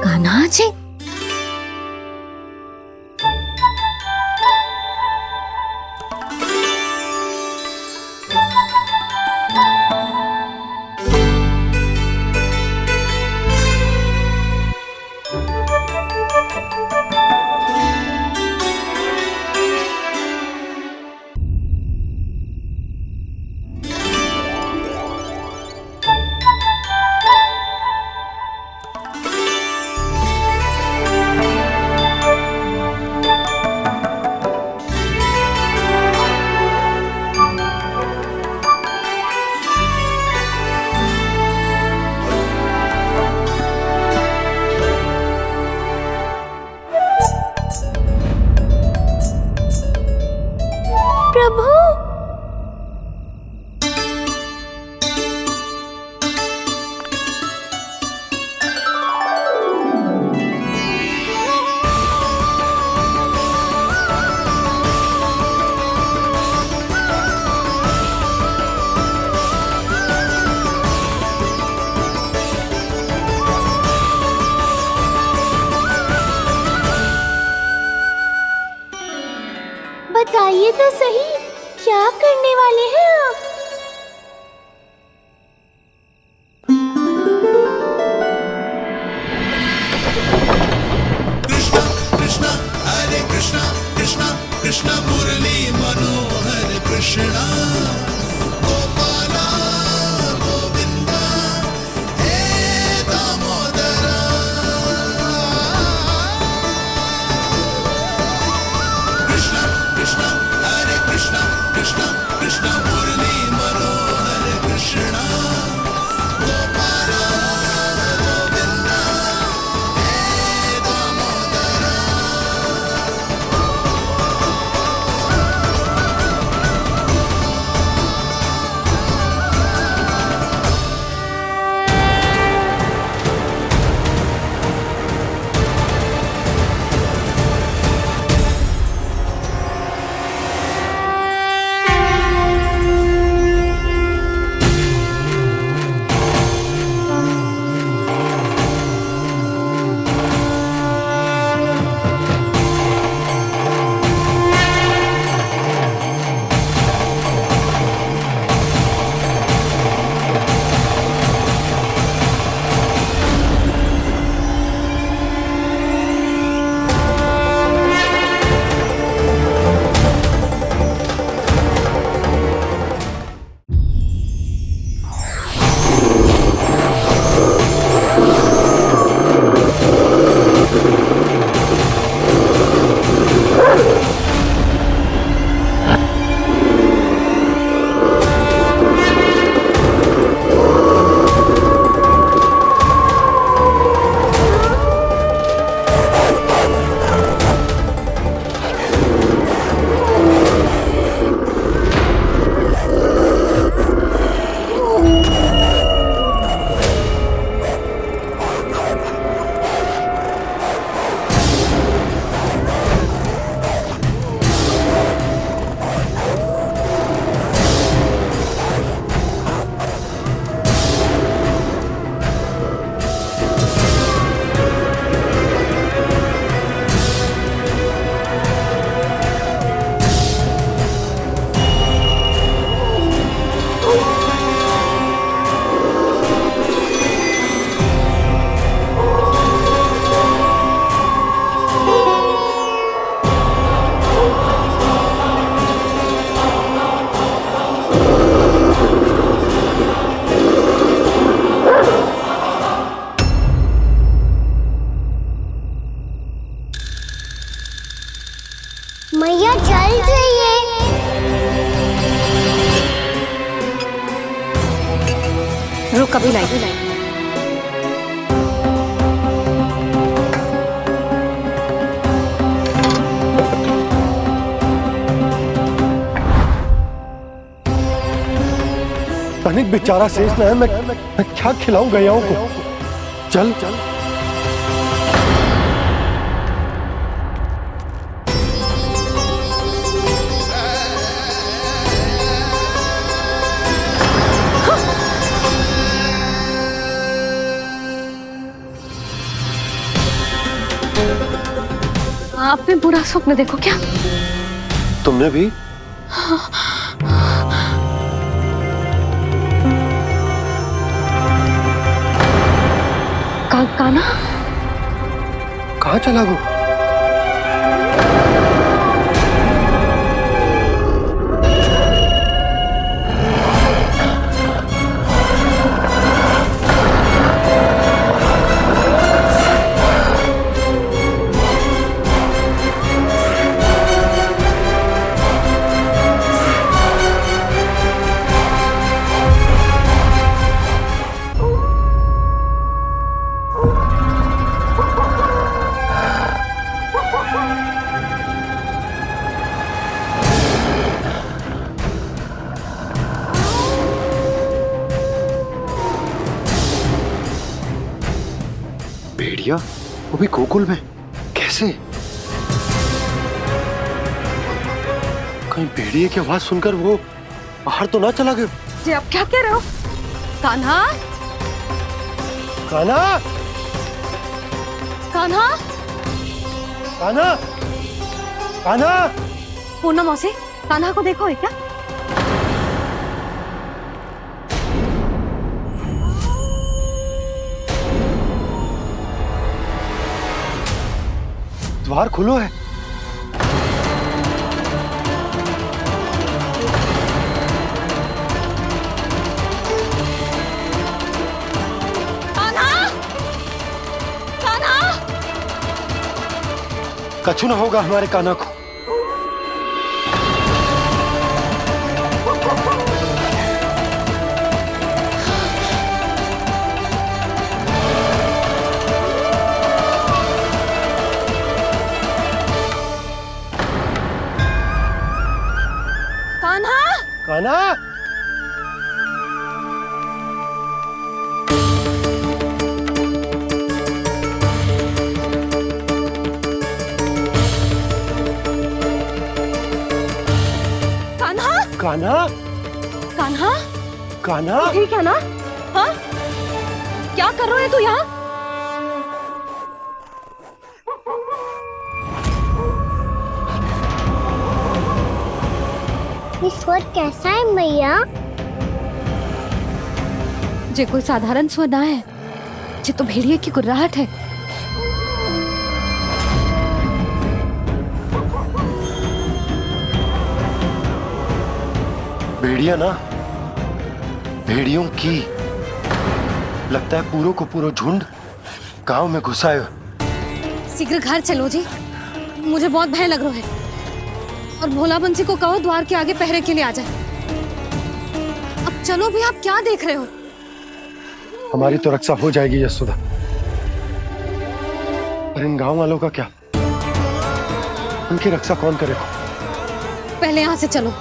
S12: कान्हा जी, प्रभु, बताइए तो सही, क्या करने वाले हैं आप?
S15: कृष्णा कृष्णा हरे कृष्णा कृष्णा कृष्णा मुरली मनोहर कृष्णा गोपाला गोविंदा हे दामोदरा। कृष्णा कृष्णा हरे कृष्णा कृष्णा कृष्णा मुरली
S6: कभी लाई।
S7: तनिक बेचारा शेष न है, मैं क्या खिलाऊं गयाओं को। चल चल
S14: आपने बुरा स्वप्न देखो क्या?
S7: तुमने भी?
S14: काना
S7: कहाँ चला गो? भेड़िया वो भी गोकुल में कैसे? कहीं भेड़िए की आवाज सुनकर वो बाहर तो ना चला गया?
S6: जी आप क्या कह रहे हो? कान्हा,
S7: कान्हा,
S6: कान्हा,
S7: कान्हा, कान्हा।
S6: पूनम मौसी, कान्हा को देखो है क्या?
S7: द्वार खुलो है।
S6: कान्हा, कान्हा।
S7: कछु ना होगा हमारे कान्हा को। कान्हा,
S6: कान्हा,
S7: कान्हा,
S6: कान्हा,
S7: कान्हा।
S6: ठीक है ना? हाँ? क्या कर रहे हो तू यहाँ?
S5: ये स्वर कैसा है मैया?
S14: जे कोई साधारण स्वर ना है, जे तो भेड़िए की गुर्राहट है।
S7: भेड़िया ना, भेड़ियों की लगता है पूरों को पूरा झुंड गांव में घुसा है।
S14: शीघ्र घर चलो जी, मुझे बहुत भय लग रहा है। और भोला बंसी को कहो द्वार के आगे पहरे के लिए आ जाए। अब चलो भी, आप क्या देख रहे हो?
S7: हमारी तो रक्षा हो जाएगी यशोदा, पर इन गांव वालों का क्या? उनकी रक्षा कौन करेगा?
S14: पहले यहाँ से चलो।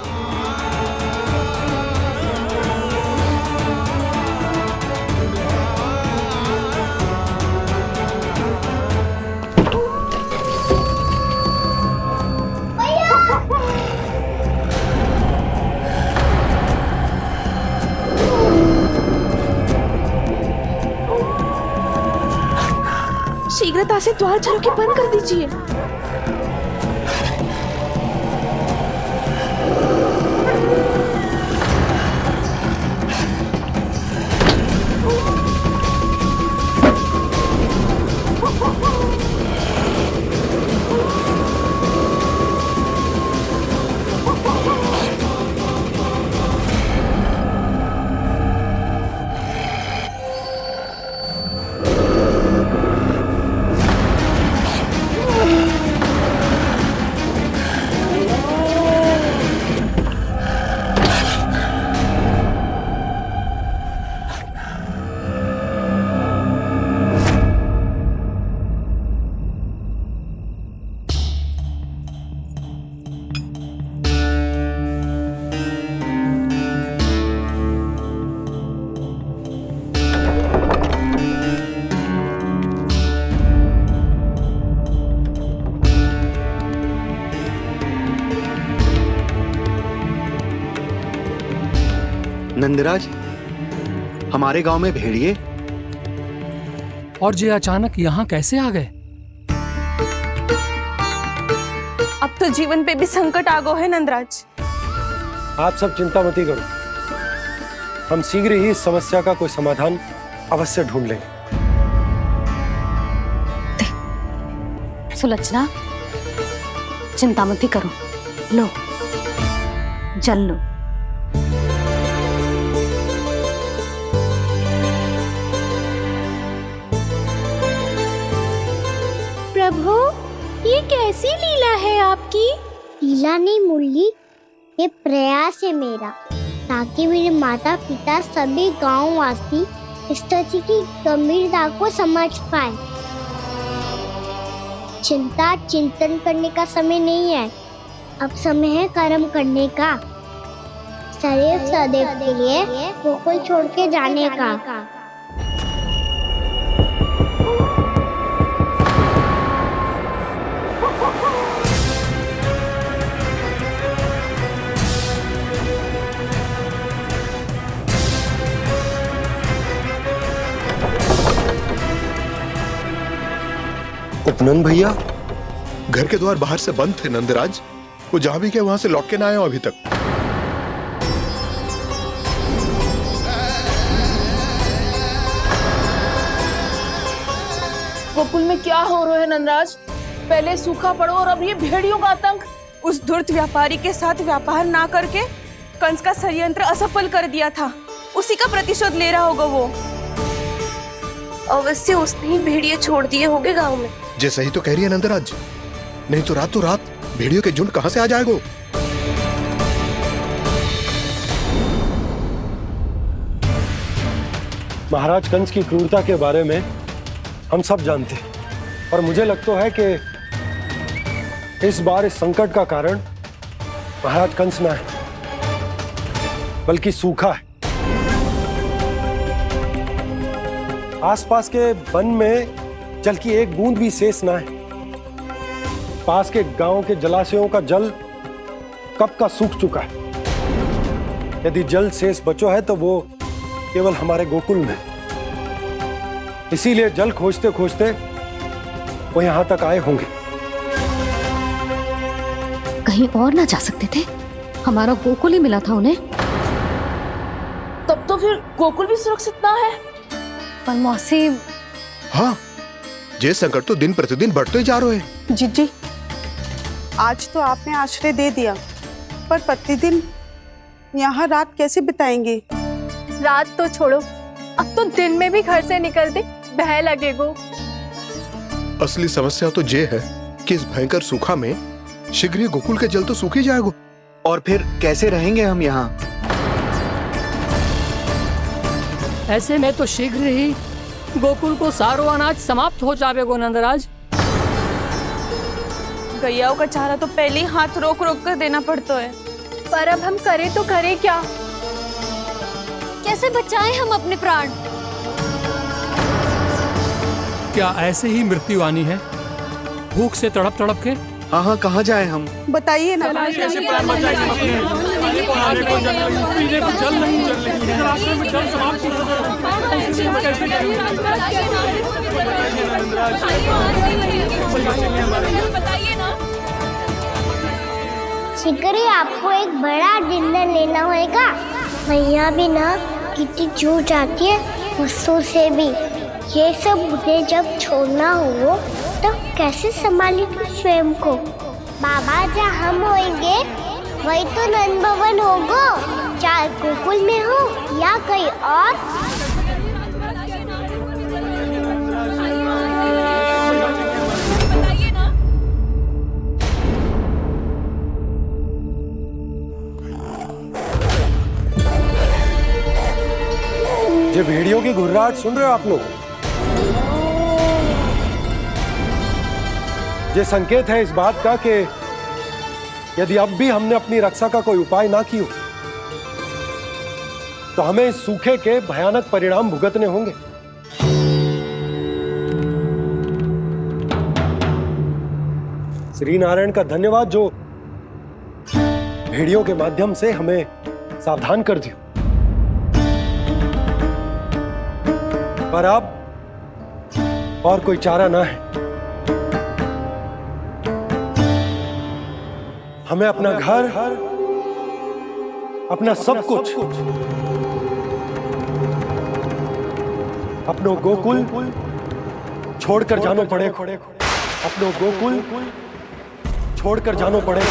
S19: शीघ्रता से द्वार चारों के बंद कर दीजिए।
S18: नंदराज, हमारे गांव में भेड़िए?
S3: और ये अचानक यहाँ कैसे आ गए?
S19: अब तो जीवन पे भी संकट आ गो है नंदराज।
S7: आप सब चिंता मत करो, हम शीघ्र ही इस समस्या का कोई समाधान अवश्य ढूंढ लेंगे।
S14: सुलक्षणा, चिंता मत करो, लो जल लो।
S5: प्रभु, ये कैसी लीला है आपकी? लीला नहीं मुरली, ये प्रयास है मेरा, ताकि मेरे माता पिता सभी गांव वासी इस स्थिति की गंभीरता को समझ पाए। चिंता चिंतन करने का समय नहीं है, अब समय है कर्म करने का, सदैव सदैव के लिए गोकुल छोड़ के जाने का।
S7: उपनंद भैया,
S10: घर के द्वार बाहर से बंद थे नंदराज। वो जहां भी गए वहां से लौट के ना आए हो अभी तक।
S11: गोकुल में क्या हो रहा है नंदराज? पहले सूखा पड़ो और अब ये भेड़ियों का आतंक।
S19: उस धूर्त व्यापारी के साथ व्यापार ना करके कंस का षड्यंत्र असफल कर दिया था, उसी का प्रतिशोध ले रहा होगा वो। अवश्य उसने ही भेड़िए छोड़ दिए होंगे गांव में।
S10: जैसा ही तो कह रही है नंदराज, नहीं तो रात भेड़ियों के झुंड कहां से आ जाएगा?
S7: महाराज कंस की क्रूरता के बारे में हम सब जानते हैं, और मुझे लगता है कि इस बार इस संकट का कारण महाराज कंस ना है, बल्कि सूखा है। आसपास के वन में जल की एक बूंद भी शेष ना है। पास के गांव के जलाशयों का जल कब का सूख चुका है। यदि जल शेष बचो है तो वो केवल हमारे गोकुल में। इसीलिए जल खोजते खोजते वो यहां तक आए होंगे।
S14: कहीं और ना जा सकते थे? हमारा गोकुल ही मिला था उन्हें।
S11: तब तो फिर गोकुल भी सुरक्षित ना है।
S14: पर मौसी,
S10: हाँ, ये संकट तो दिन प्रतिदिन बढ़ते जा रहे हैं।
S17: जीजी, आज तो आपने आश्रय दे दिया, पर प्रतिदिन यहाँ रात कैसे बिताएंगे?
S12: रात तो छोड़ो, अब तो दिन में भी घर से निकलते भय लगेगो।
S10: असली समस्या तो ये है कि इस भयंकर सूखा में शीघ्र ही गोकुल के जल तो सूख ही जाएगा।
S18: और फिर कैसे रहेंगे हम यहाँ?
S3: ऐसे में तो शीघ्र ही गोकुल को सारो अनाज समाप्त हो जाएगा नंदराज।
S19: गैयाओं का चारा तो पहले ही हाथ रोक रोक कर देना पड़ता है।
S12: पर अब हम करें तो करें क्या?
S14: कैसे बचाएं हम अपने प्राण?
S3: क्या ऐसे ही मृत्यु आनी है, भूख से तड़प तड़प के?
S18: हाँ, कहाँ जाए हम?
S17: बताइए ना।
S3: कैसे प्राण बचाएंगे अपने? खाने को जल नहीं, पीने को जल नहीं, रास्ते में जल समाप्त हो
S5: शीघ्र ही आपको एक बड़ा डिनर लेना होगा। मैया भी ना कितनी जूझ आती है गुस्सों से भी। ये सब मुझे जब छोड़ना हो तो कैसे संभाली तू स्वयं को? बाबा जहाँ हम होंगे वही तो नंद भवन होगा, चाहे गोकुल में हो या कहीं और।
S7: ये भेड़ियों की घुर्राहट सुन रहे हो आप लोग? ये संकेत है इस बात का कि यदि अब भी हमने अपनी रक्षा का कोई उपाय ना किया तो हमें इस सूखे के भयानक परिणाम भुगतने होंगे। श्री नारायण का धन्यवाद जो भेड़ियों के माध्यम से हमें सावधान कर दिया। पर अब और कोई चारा ना है। हमें अपना घर, अपना सब कुछ, अपनो गोकुल छोड़कर जानो पड़े। अपनो गोकुल छोड़कर जानो पड़े।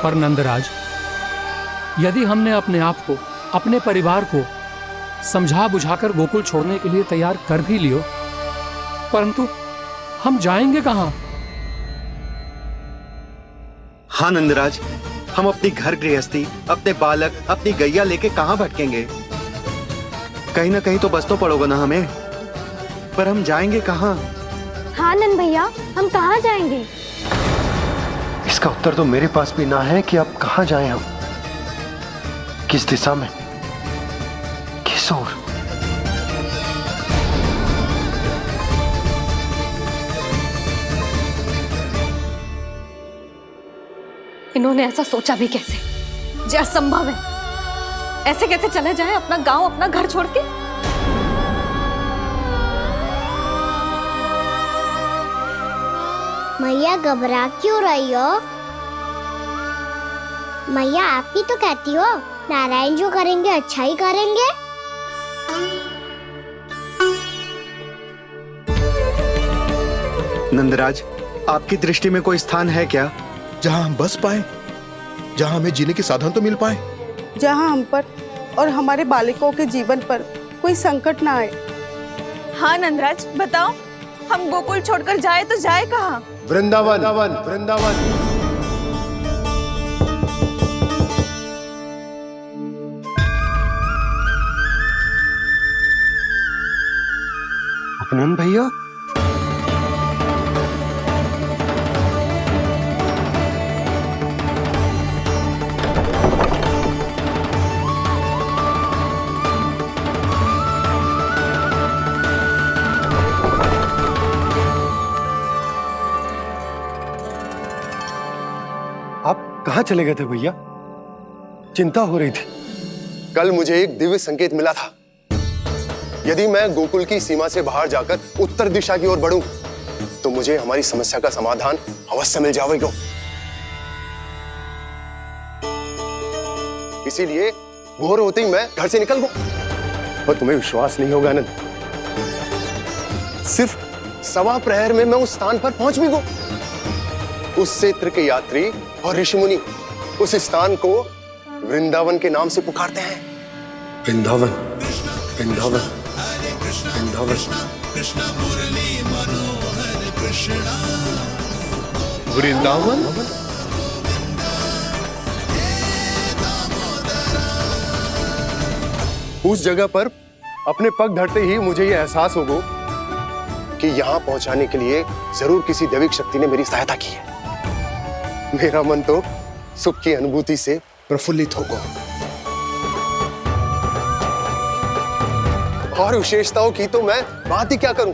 S3: पर नंदराज, यदि हमने अपने आप को, अपने परिवार को समझा बुझाकर गोकुल छोड़ने के लिए तैयार कर भी लियो, परंतु हम जाएंगे कहां?
S18: हाँ नंदराज, हम अपनी घर गृहस्थी, अपने बालक, अपनी गैया लेके कहां भटकेंगे? कहीं ना कहीं तो बस तो पड़ोगे ना हमें, पर हम जाएंगे कहां?
S20: हाँ नंद भैया, हम कहाँ जाएंगे?
S7: इसका उत्तर तो मेरे पास भी ना है कि अब कहां जाएं हम, किस दिशा में, किस ओर।
S14: इन्होंने ऐसा सोचा भी कैसे? जो असंभव है। ऐसे कैसे चले जाएं अपना गांव, अपना घर छोड़ के?
S5: मैया घबरा क्यों रही हो? मैया आप ही तो कहती हो नारायण जो करेंगे अच्छा ही करेंगे।
S18: नंदराज, आपकी दृष्टि में कोई स्थान है क्या
S10: जहां हम बस पाए, जहां हमें जीने के साधन तो मिल पाए,
S17: जहाँ हम पर और हमारे बालकों के जीवन पर कोई संकट ना आए।
S19: हाँ नंदराज, बताओ हम गोकुल छोड़कर जाए तो जाए कहाँ?
S9: वृंदावन, वृंदावन।
S7: अपनन भैया, आप कहाँ चले गए थे भैया? चिंता हो रही थी।
S9: कल मुझे एक दिव्य संकेत मिला था। यदि मैं गोकुल की सीमा से बाहर जाकर उत्तर दिशा की ओर बढ़ूं, तो मुझे हमारी समस्या का समाधान अवश्य मिल जाएगा। इसीलिए भोर होते ही मैं घर से निकल गया। और तुम्हें विश्वास नहीं होगा आनंद, सिर्फ 1.25 प्रहर में मैं उस स्थान पर पहुंच भी गया। उस क्षेत्र के यात्री और ऋषिमुनि उस स्थान को वृंदावन के नाम से पुकारते हैं।
S7: वृंदावन, वृंदावन, वृंदावन।
S15: कृष्ण मुरली मनोहर कृष्णा।
S9: वृंदावन? उस जगह पर अपने पग धरते ही मुझे यह एहसास होगा कि यहां पहुंचाने के लिए जरूर किसी दैविक शक्ति ने मेरी सहायता की है। मेरा मन तो सुख की अनुभूति से प्रफुल्लित होगा। और विशेषताओं की तो मैं बात ही क्या करूं।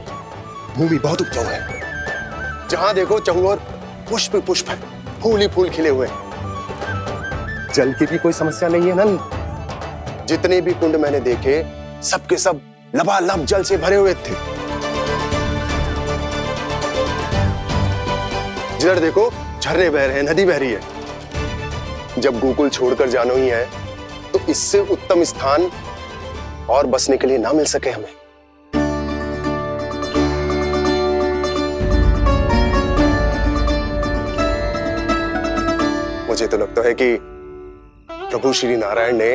S9: भूमि बहुत उपजाऊ है, जहां देखो चहुओर पुष्प पुष्प है, फूल ही फूल खिले हुए हैं। जल की भी कोई समस्या नहीं है नंद। जितने भी कुंड मैंने देखे सबके सब लबालब जल से भरे हुए थे। जिधर देखो झरने बह रहे हैं, नदी बह रही है। जब गोकुल छोड़कर जाना ही है तो इससे उत्तम स्थान और बसने के लिए ना मिल सके हमें। मुझे तो लगता है कि प्रभु श्री नारायण ने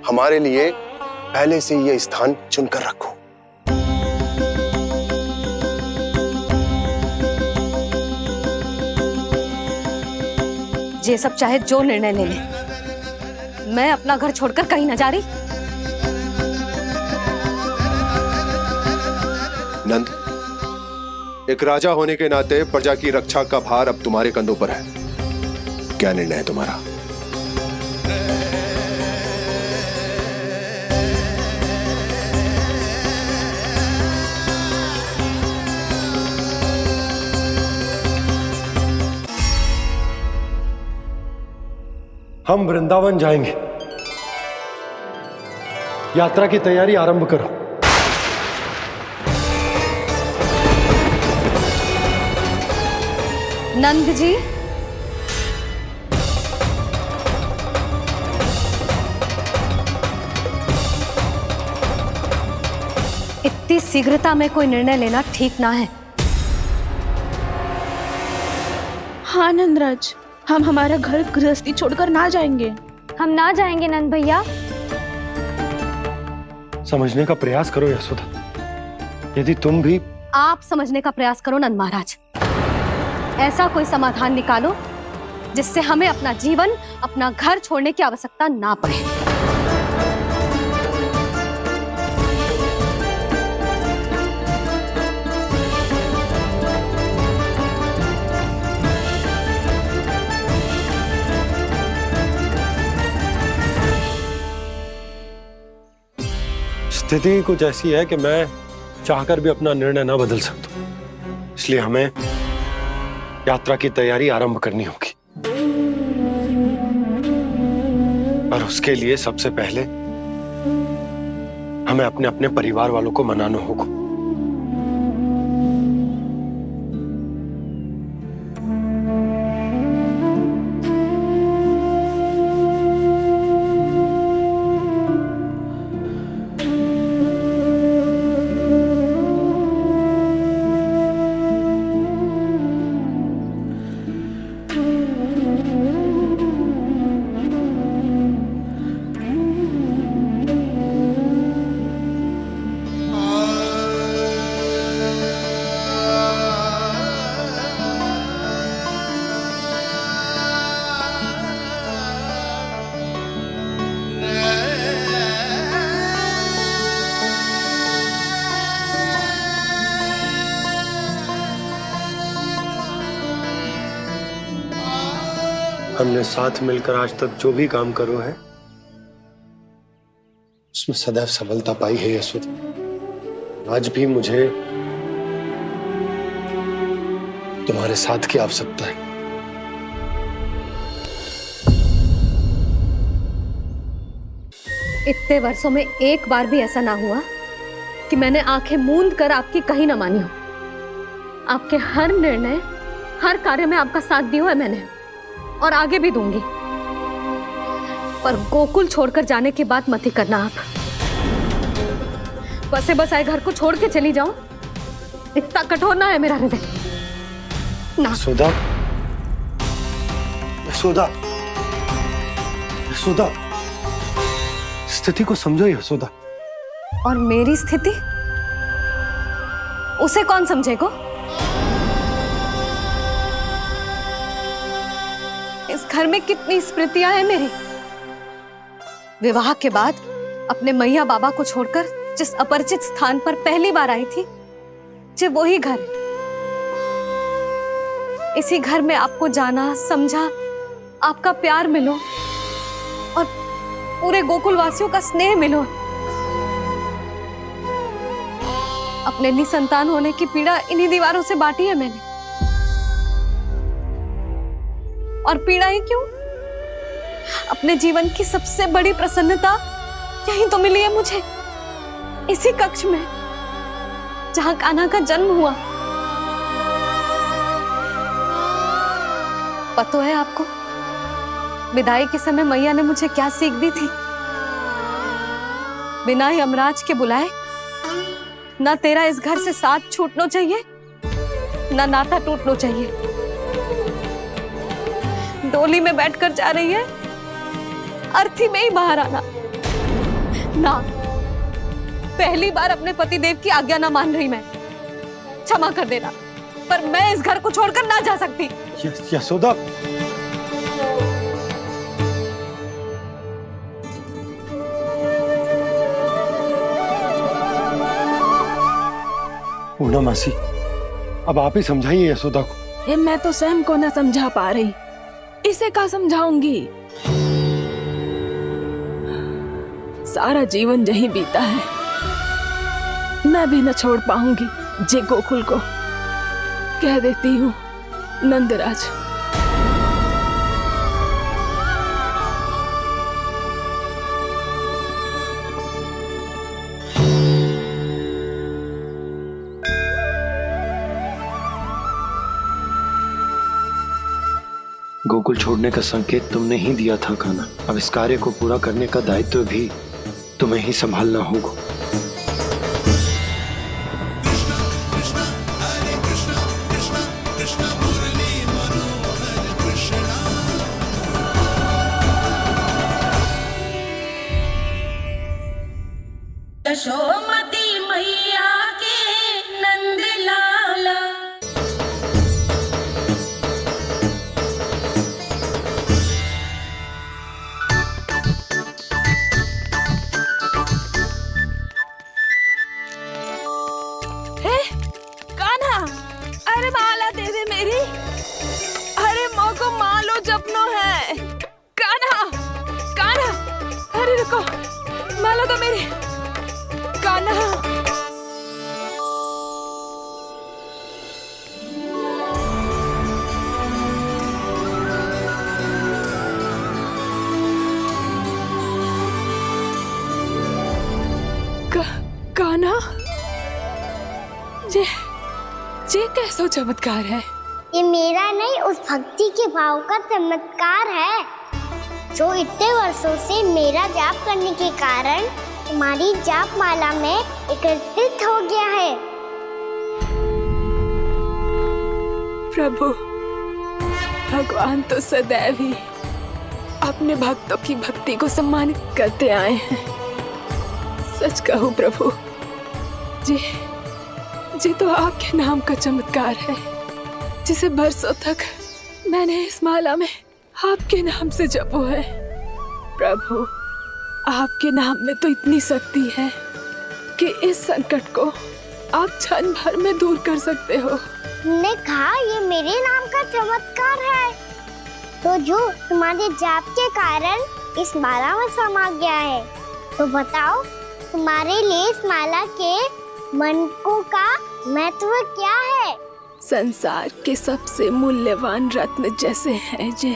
S9: हमारे लिए पहले से यह स्थान चुनकर रखो।
S14: ये सब चाहे जो निर्णय ले ले, मैं अपना घर छोड़कर कहीं न जा रही।
S9: नंद, एक राजा होने के नाते प्रजा की रक्षा का भार अब तुम्हारे कंधों पर है। क्या निर्णय है तुम्हारा?
S7: हम वृंदावन जाएंगे। यात्रा की तैयारी आरंभ करो।
S14: नंद जी, इतनी शीघ्रता में कोई निर्णय लेना ठीक ना है।
S11: हाँ नंदराज, हम हमारा घर गृहस्थी छोड़कर ना जाएंगे।
S20: हम ना जाएंगे नंद भैया।
S7: समझने का प्रयास करो यशोदा। यदि तुम भी
S14: आप समझने का प्रयास करो नंद महाराज। ऐसा कोई समाधान निकालो जिससे हमें अपना जीवन, अपना घर छोड़ने की आवश्यकता ना पड़े।
S7: स्थिति कुछ ऐसी है कि मैं चाहकर भी अपना निर्णय न बदल सकता, इसलिए हमें यात्रा की तैयारी आरंभ करनी होगी। और उसके लिए सबसे पहले हमें अपने अपने परिवार वालों को मनाना होगा। हमने साथ मिलकर आज तक जो भी काम करो है उसमें सदैव सफलता पाई है यशोदा। आज भी मुझे तुम्हारे साथ की आवश्यकता है।
S14: इतने वर्षों में एक बार भी ऐसा ना हुआ कि मैंने आंखें मूंद कर आपकी कहीं ना मानी हो। आपके हर निर्णय, हर कार्य में आपका साथ दिया है मैंने, और आगे भी दूंगी। पर गोकुल छोड़कर जाने की बात मत ही करना आप। बसे बसाए घर को छोड़ के चली जाऊं, इतना कठोर ना है मेरा हृदय ना।
S7: यशोदा, यशोदा, यशोदा, स्थिति को समझो यशोदा।
S14: और मेरी स्थिति उसे कौन समझेगा? इस घर में कितनी स्मृतियां हैं मेरी। विवाह के बाद अपने मैया बाबा को छोड़कर जिस अपरिचित स्थान पर पहली बार आई थी, जो वही घर। इसी घर में आपको जाना, समझा, आपका प्यार मिलो और पूरे गोकुल वासियों का स्नेह मिलो। अपने निसंतान होने की पीड़ा इन्हीं दीवारों से बांटी है मैंने। और पीड़ा ही क्यों? अपने जीवन की सबसे बड़ी प्रसन्नता यही तो मिली है मुझे, इसी कक्ष में जहां कान्हा का जन्म हुआ। पता है आपको विदाई के समय मैया ने मुझे क्या सीख दी थी? बिना ही यमराज के बुलाए ना तेरा इस घर से साथ छूटना चाहिए, ना नाता टूटना चाहिए। डोली में बैठकर जा रही है, अर्थी में ही बाहर आना ना। पहली बार अपने पतिदेव की आज्ञा ना मान रही मैं, क्षमा कर देना, पर मैं इस घर को छोड़कर ना जा सकती।
S7: यशोदा, पूना मासी, अब आप ही समझाइए यशोदा को।
S8: मैं तो स्वयं को न समझा पा रही, इसे क्या समझाऊंगी? सारा जीवन यही बीता है, मैं भी न छोड़ पाऊंगी जे गोकुल को। कह देती हूँ नंदराज।
S7: गोकुल छोड़ने का संकेत तुमने ही दिया था कान्हा। अब इस कार्य को पूरा करने का दायित्व भी तुम्हें ही संभालना होगा।
S4: यशोमती मैया के नंद लाला।
S11: कान्हा, अरे माला दे दे मेरी। अरे मोको मालो जपनो है। कान्हा, कान्हा, अरे रुको, माला दो मेरी। कान्हा, कान्हा, ये कैसा चमत्कार है?
S5: ये मेरा नहीं, उस भक्ति के भाव का चमत्कार है जो इतने वर्षों से मेरा जाप करने के कारण तुम्हारी जाप माला में एकत्रित हो गया है।
S8: प्रभु, भगवान तो सदैव ही अपने भक्तों की भक्ति को सम्मानित करते आए हैं। सच कहूं प्रभु, जी तो आपके नाम का चमत्कार है, जिसे बरसों तक मैंने इस माला में आपके नाम से जपो है। प्रभु, आपके नाम में तो इतनी शक्ति है कि इस संकट को आप क्षण भर में दूर कर सकते हो।
S5: तुमने कहा ये मेरे नाम का चमत्कार है, तो जो तुम्हारे जाप के कारण इस माला में समा गया है, तो बताओ तुम्हारे लिए इस माला के मनकों का महत्व क्या है?
S8: संसार के सबसे मूल्यवान रत्न जैसे हैं जे,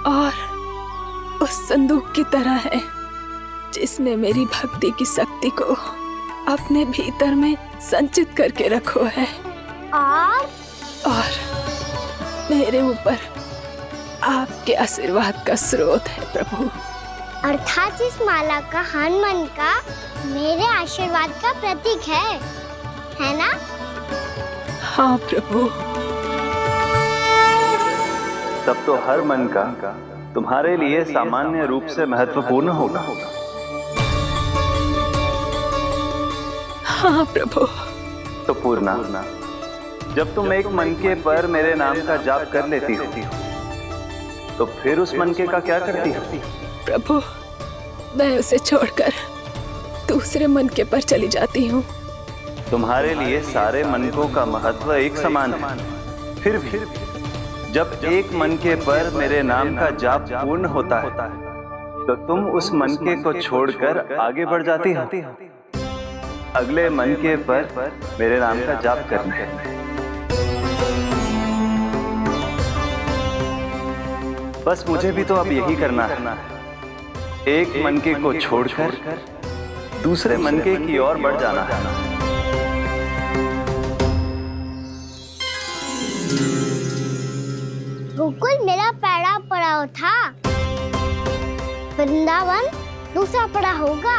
S8: और उस संदूक की तरह है जिसने मेरी भक्ति की शक्ति को अपने भीतर में संचित करके रखो है। और मेरे ऊपर आपके आशीर्वाद का स्रोत है प्रभु।
S5: अर्थात इस माला का हनुमान का मेरे आशीर्वाद का प्रतीक है ना?
S8: हाँ प्रभु।
S13: तब तो हर मन का तुम्हारे लिए सामान्य रूप से महत्वपूर्ण होगा।
S8: हाँ प्रभु।
S13: तो पूर्णा, जब तुम एक मनके पर मेरे नाम का जाप कर लेती हो, तो फिर उस मनके का क्या करती हो?
S8: प्रभु, मैं उसे छोड़कर दूसरे मनके पर चली जाती हूँ।
S13: तुम्हारे लिए सारे मनकों का महत्व एक समान है, फिर भी जब एक मनके पर मेरे नाम का जाप पूर्ण होता है, तो तुम उस मनके को छोड़कर आगे बढ़ जाती हो अगले मनके पर मेरे नाम का जाप करने। बस मुझे भी तो अब यही करना है, एक मनके को छोड़कर दूसरे मनके की ओर बढ़ जाना है।
S5: गोकुल मेरा पहला पड़ाव था, वृंदावन दूसरा पड़ा होगा।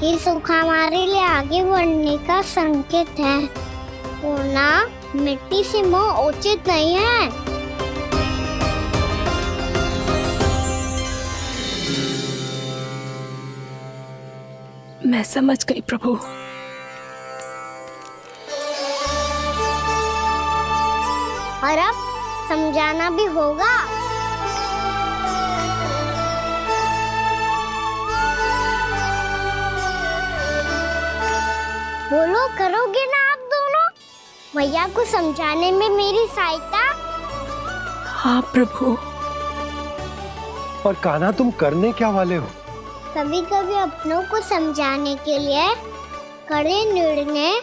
S5: ये सुख हमारे लिए आगे बढ़ने का संकेत है, वरना मिट्टी से मोह उचित नहीं है।
S8: मैं समझ गई प्रभु।
S5: और अब समझाना भी होगा। बोलो, करोगे ना आप दोनों? भैया को समझाने में मेरी सहायता?
S8: हाँ प्रभु।
S7: और कान्हा, तुम करने क्या वाले हो?
S5: कभी कभी अपनों को समझाने के लिए कड़े निर्णय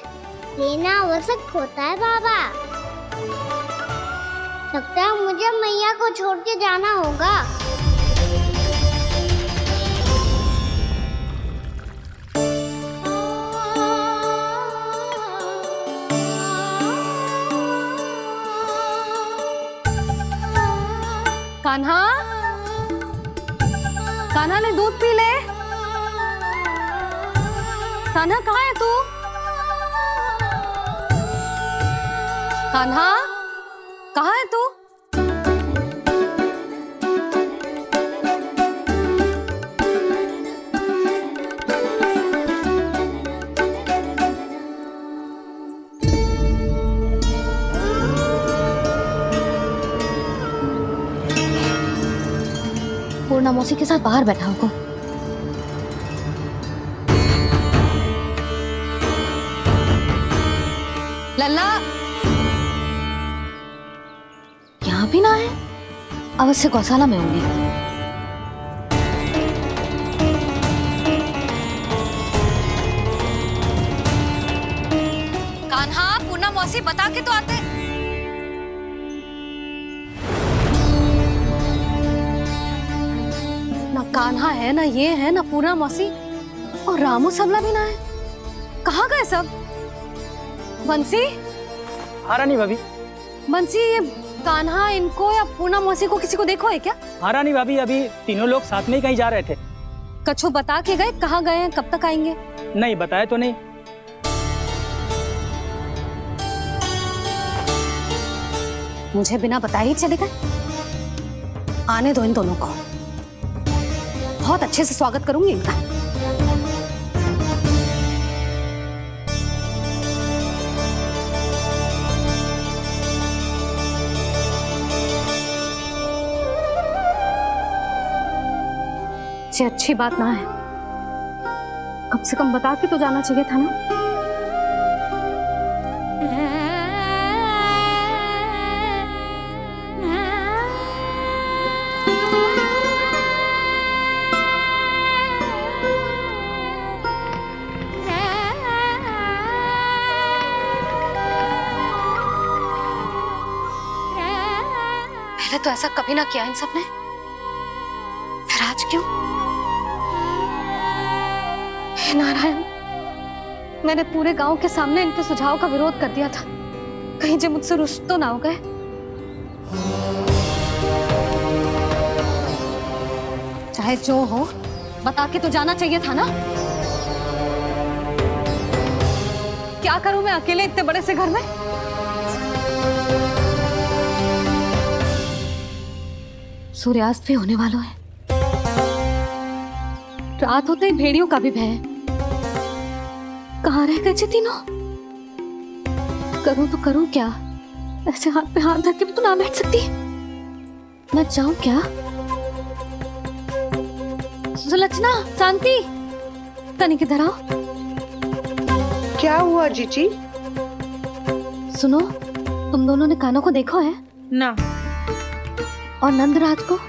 S5: लेना आवश्यक होता है बाबा। लगता है मुझे मैया को छोड़ के जाना होगा।
S14: कान्हा, कान्हा ने दूध पी ले। कान्हा कहाँ है तू? कान्हा कहाँ है तू? पूर्णा मौसी के साथ बाहर बैठा होगा। लल्ला यहाँ भी ना है, अवश्य गौशाला में होंगे। कान्हा, पूर्णा मौसी बता के तो आते। ना कान्हा है, ना ये है, ना पूर्णा मौसी, और रामू सबला भी ना है। कहाँ गए सब? बंसी?
S1: हाँ रानी भाभी।
S14: बंसी, ये कान्हा इनको या पूर्णा मौसी को किसी को देखो है क्या?
S1: हाँ रानी भाभी, अभी तीनों लोग साथ में ही कहीं जा रहे थे।
S14: कछु बता के गए कहाँ गए हैं, कब तक आएंगे?
S1: नहीं बताया तो नहीं।
S14: मुझे बिना बताए ही चले गए। आने दो इन दोनों को, बहुत अच्छे से स्वागत करूंगी इनका। ये अच्छी बात ना है, कम से कम बता के तो जाना चाहिए था ना। पहले तो ऐसा कभी ना किया इन सब ने, फिर आज क्यों? हे नारायण, मैंने पूरे गांव के सामने इनके सुझाव का विरोध कर दिया था, कहीं जो मुझसे रुष्ट तो ना हो गए। चाहे जो हो, बता के तो जाना चाहिए था ना। क्या करूं मैं अकेले इतने बड़े से घर में? सूर्यास्त भी होने वाला है, रात होते ही भेड़ियों का भी भय है। कहाँ रह गए तीनों? करूं तो करूं क्या? ऐसे हाथ पे हाथ धर के तो ना बैठ सकती। मैं जाऊं क्या? सुलक्षणा, शांति, तनिक इधर आओ।
S17: क्या हुआ जीजी?
S14: सुनो, तुम दोनों ने कान्हा को देखा है?
S17: ना।
S14: और नंदराज को?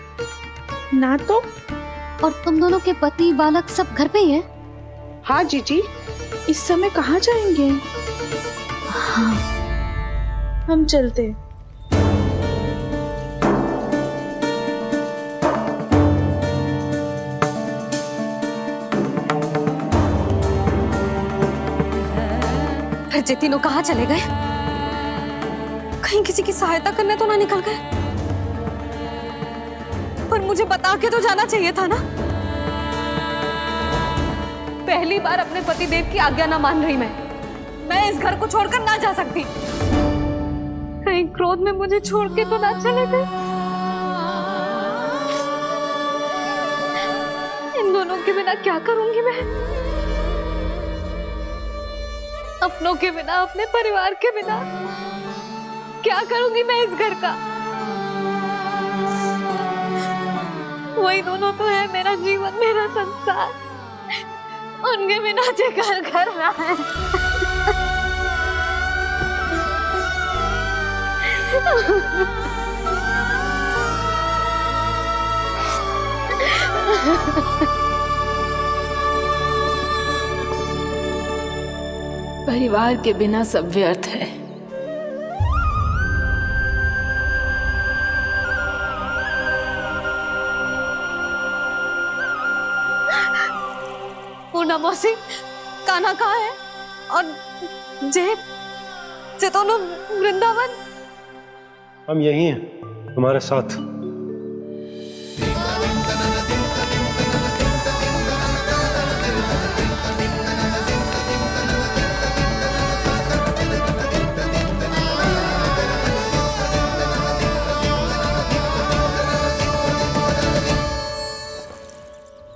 S17: ना तो।
S14: और तुम दोनों के पति बालक सब घर पे ही हैं?
S17: हाँ जीजी, इस समय कहाँ जाएंगे?
S14: हाँ।
S17: हम चलते।
S14: फिर ये तीनों कहाँ चले गए?
S6: कहीं किसी की सहायता करने तो ना निकल गए? पर मुझे बता के तो जाना चाहिए था ना। पहली बार अपने पतिदेव की आज्ञा ना मान रही मैं इस घर को छोड़कर ना जा सकती। कहीं क्रोध में मुझे छोड़ के तो ना चले गए। इन दोनों के बिना क्या करूंगी मैं? अपनों के बिना, अपने परिवार के बिना क्या करूंगी मैं इस घर का? वही दोनों तो है मेरा जीवन, मेरा संसार। उनके बिना जो घर घर रहा है।
S8: परिवार के बिना सब व्यर्थ है।
S6: पूर्णा मौसी, कान्हा कहाँ है? और जे दोनों वृंदावन?
S7: हम यही हैं तुम्हारे साथ।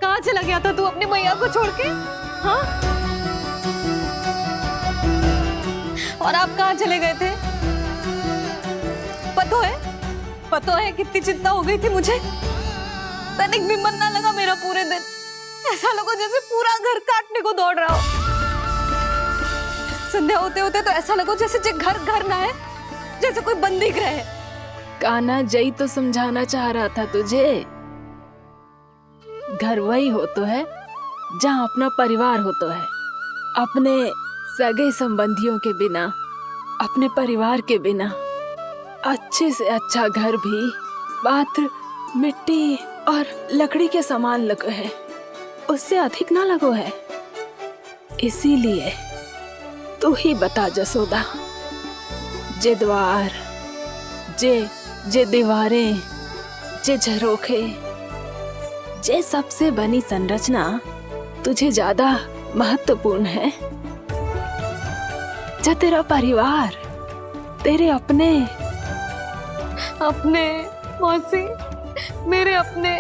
S6: कहाँ चला गया था तू अपनी मैया को छोड़ के? हाँ? और आप कहाँ चले गए थे? पतो है कितनी चिंता हो गई थी मुझे। तनिक भी मन ना लगा मेरा पूरे दिन। ऐसा लगा जैसे पूरा घर काटने को दौड़ रहा हो। संध्या होते होते तो ऐसा लगा जैसे घर घर ना है, जैसे कोई बंदी गृह है।
S8: कान्हा, जय तो समझाना चाह रहा था तुझे। घर वही हो तो है जहाँ अपना परिवार हो तो है। अपने सगे संबंधियों के बिना, अपने परिवार के बिना अच्छे से अच्छा घर भी पात्र मिट्टी और लकड़ी के समान लगो है, उससे अधिक ना लगो है। इसीलिए तू ही बता जसोदा, जे द्वार, जे दीवारें, जे झरोखे, जे सबसे बनी संरचना तुझे ज्यादा महत्वपूर्ण है? जो तेरा परिवार, तेरे अपने
S6: मौसी, मेरे अपने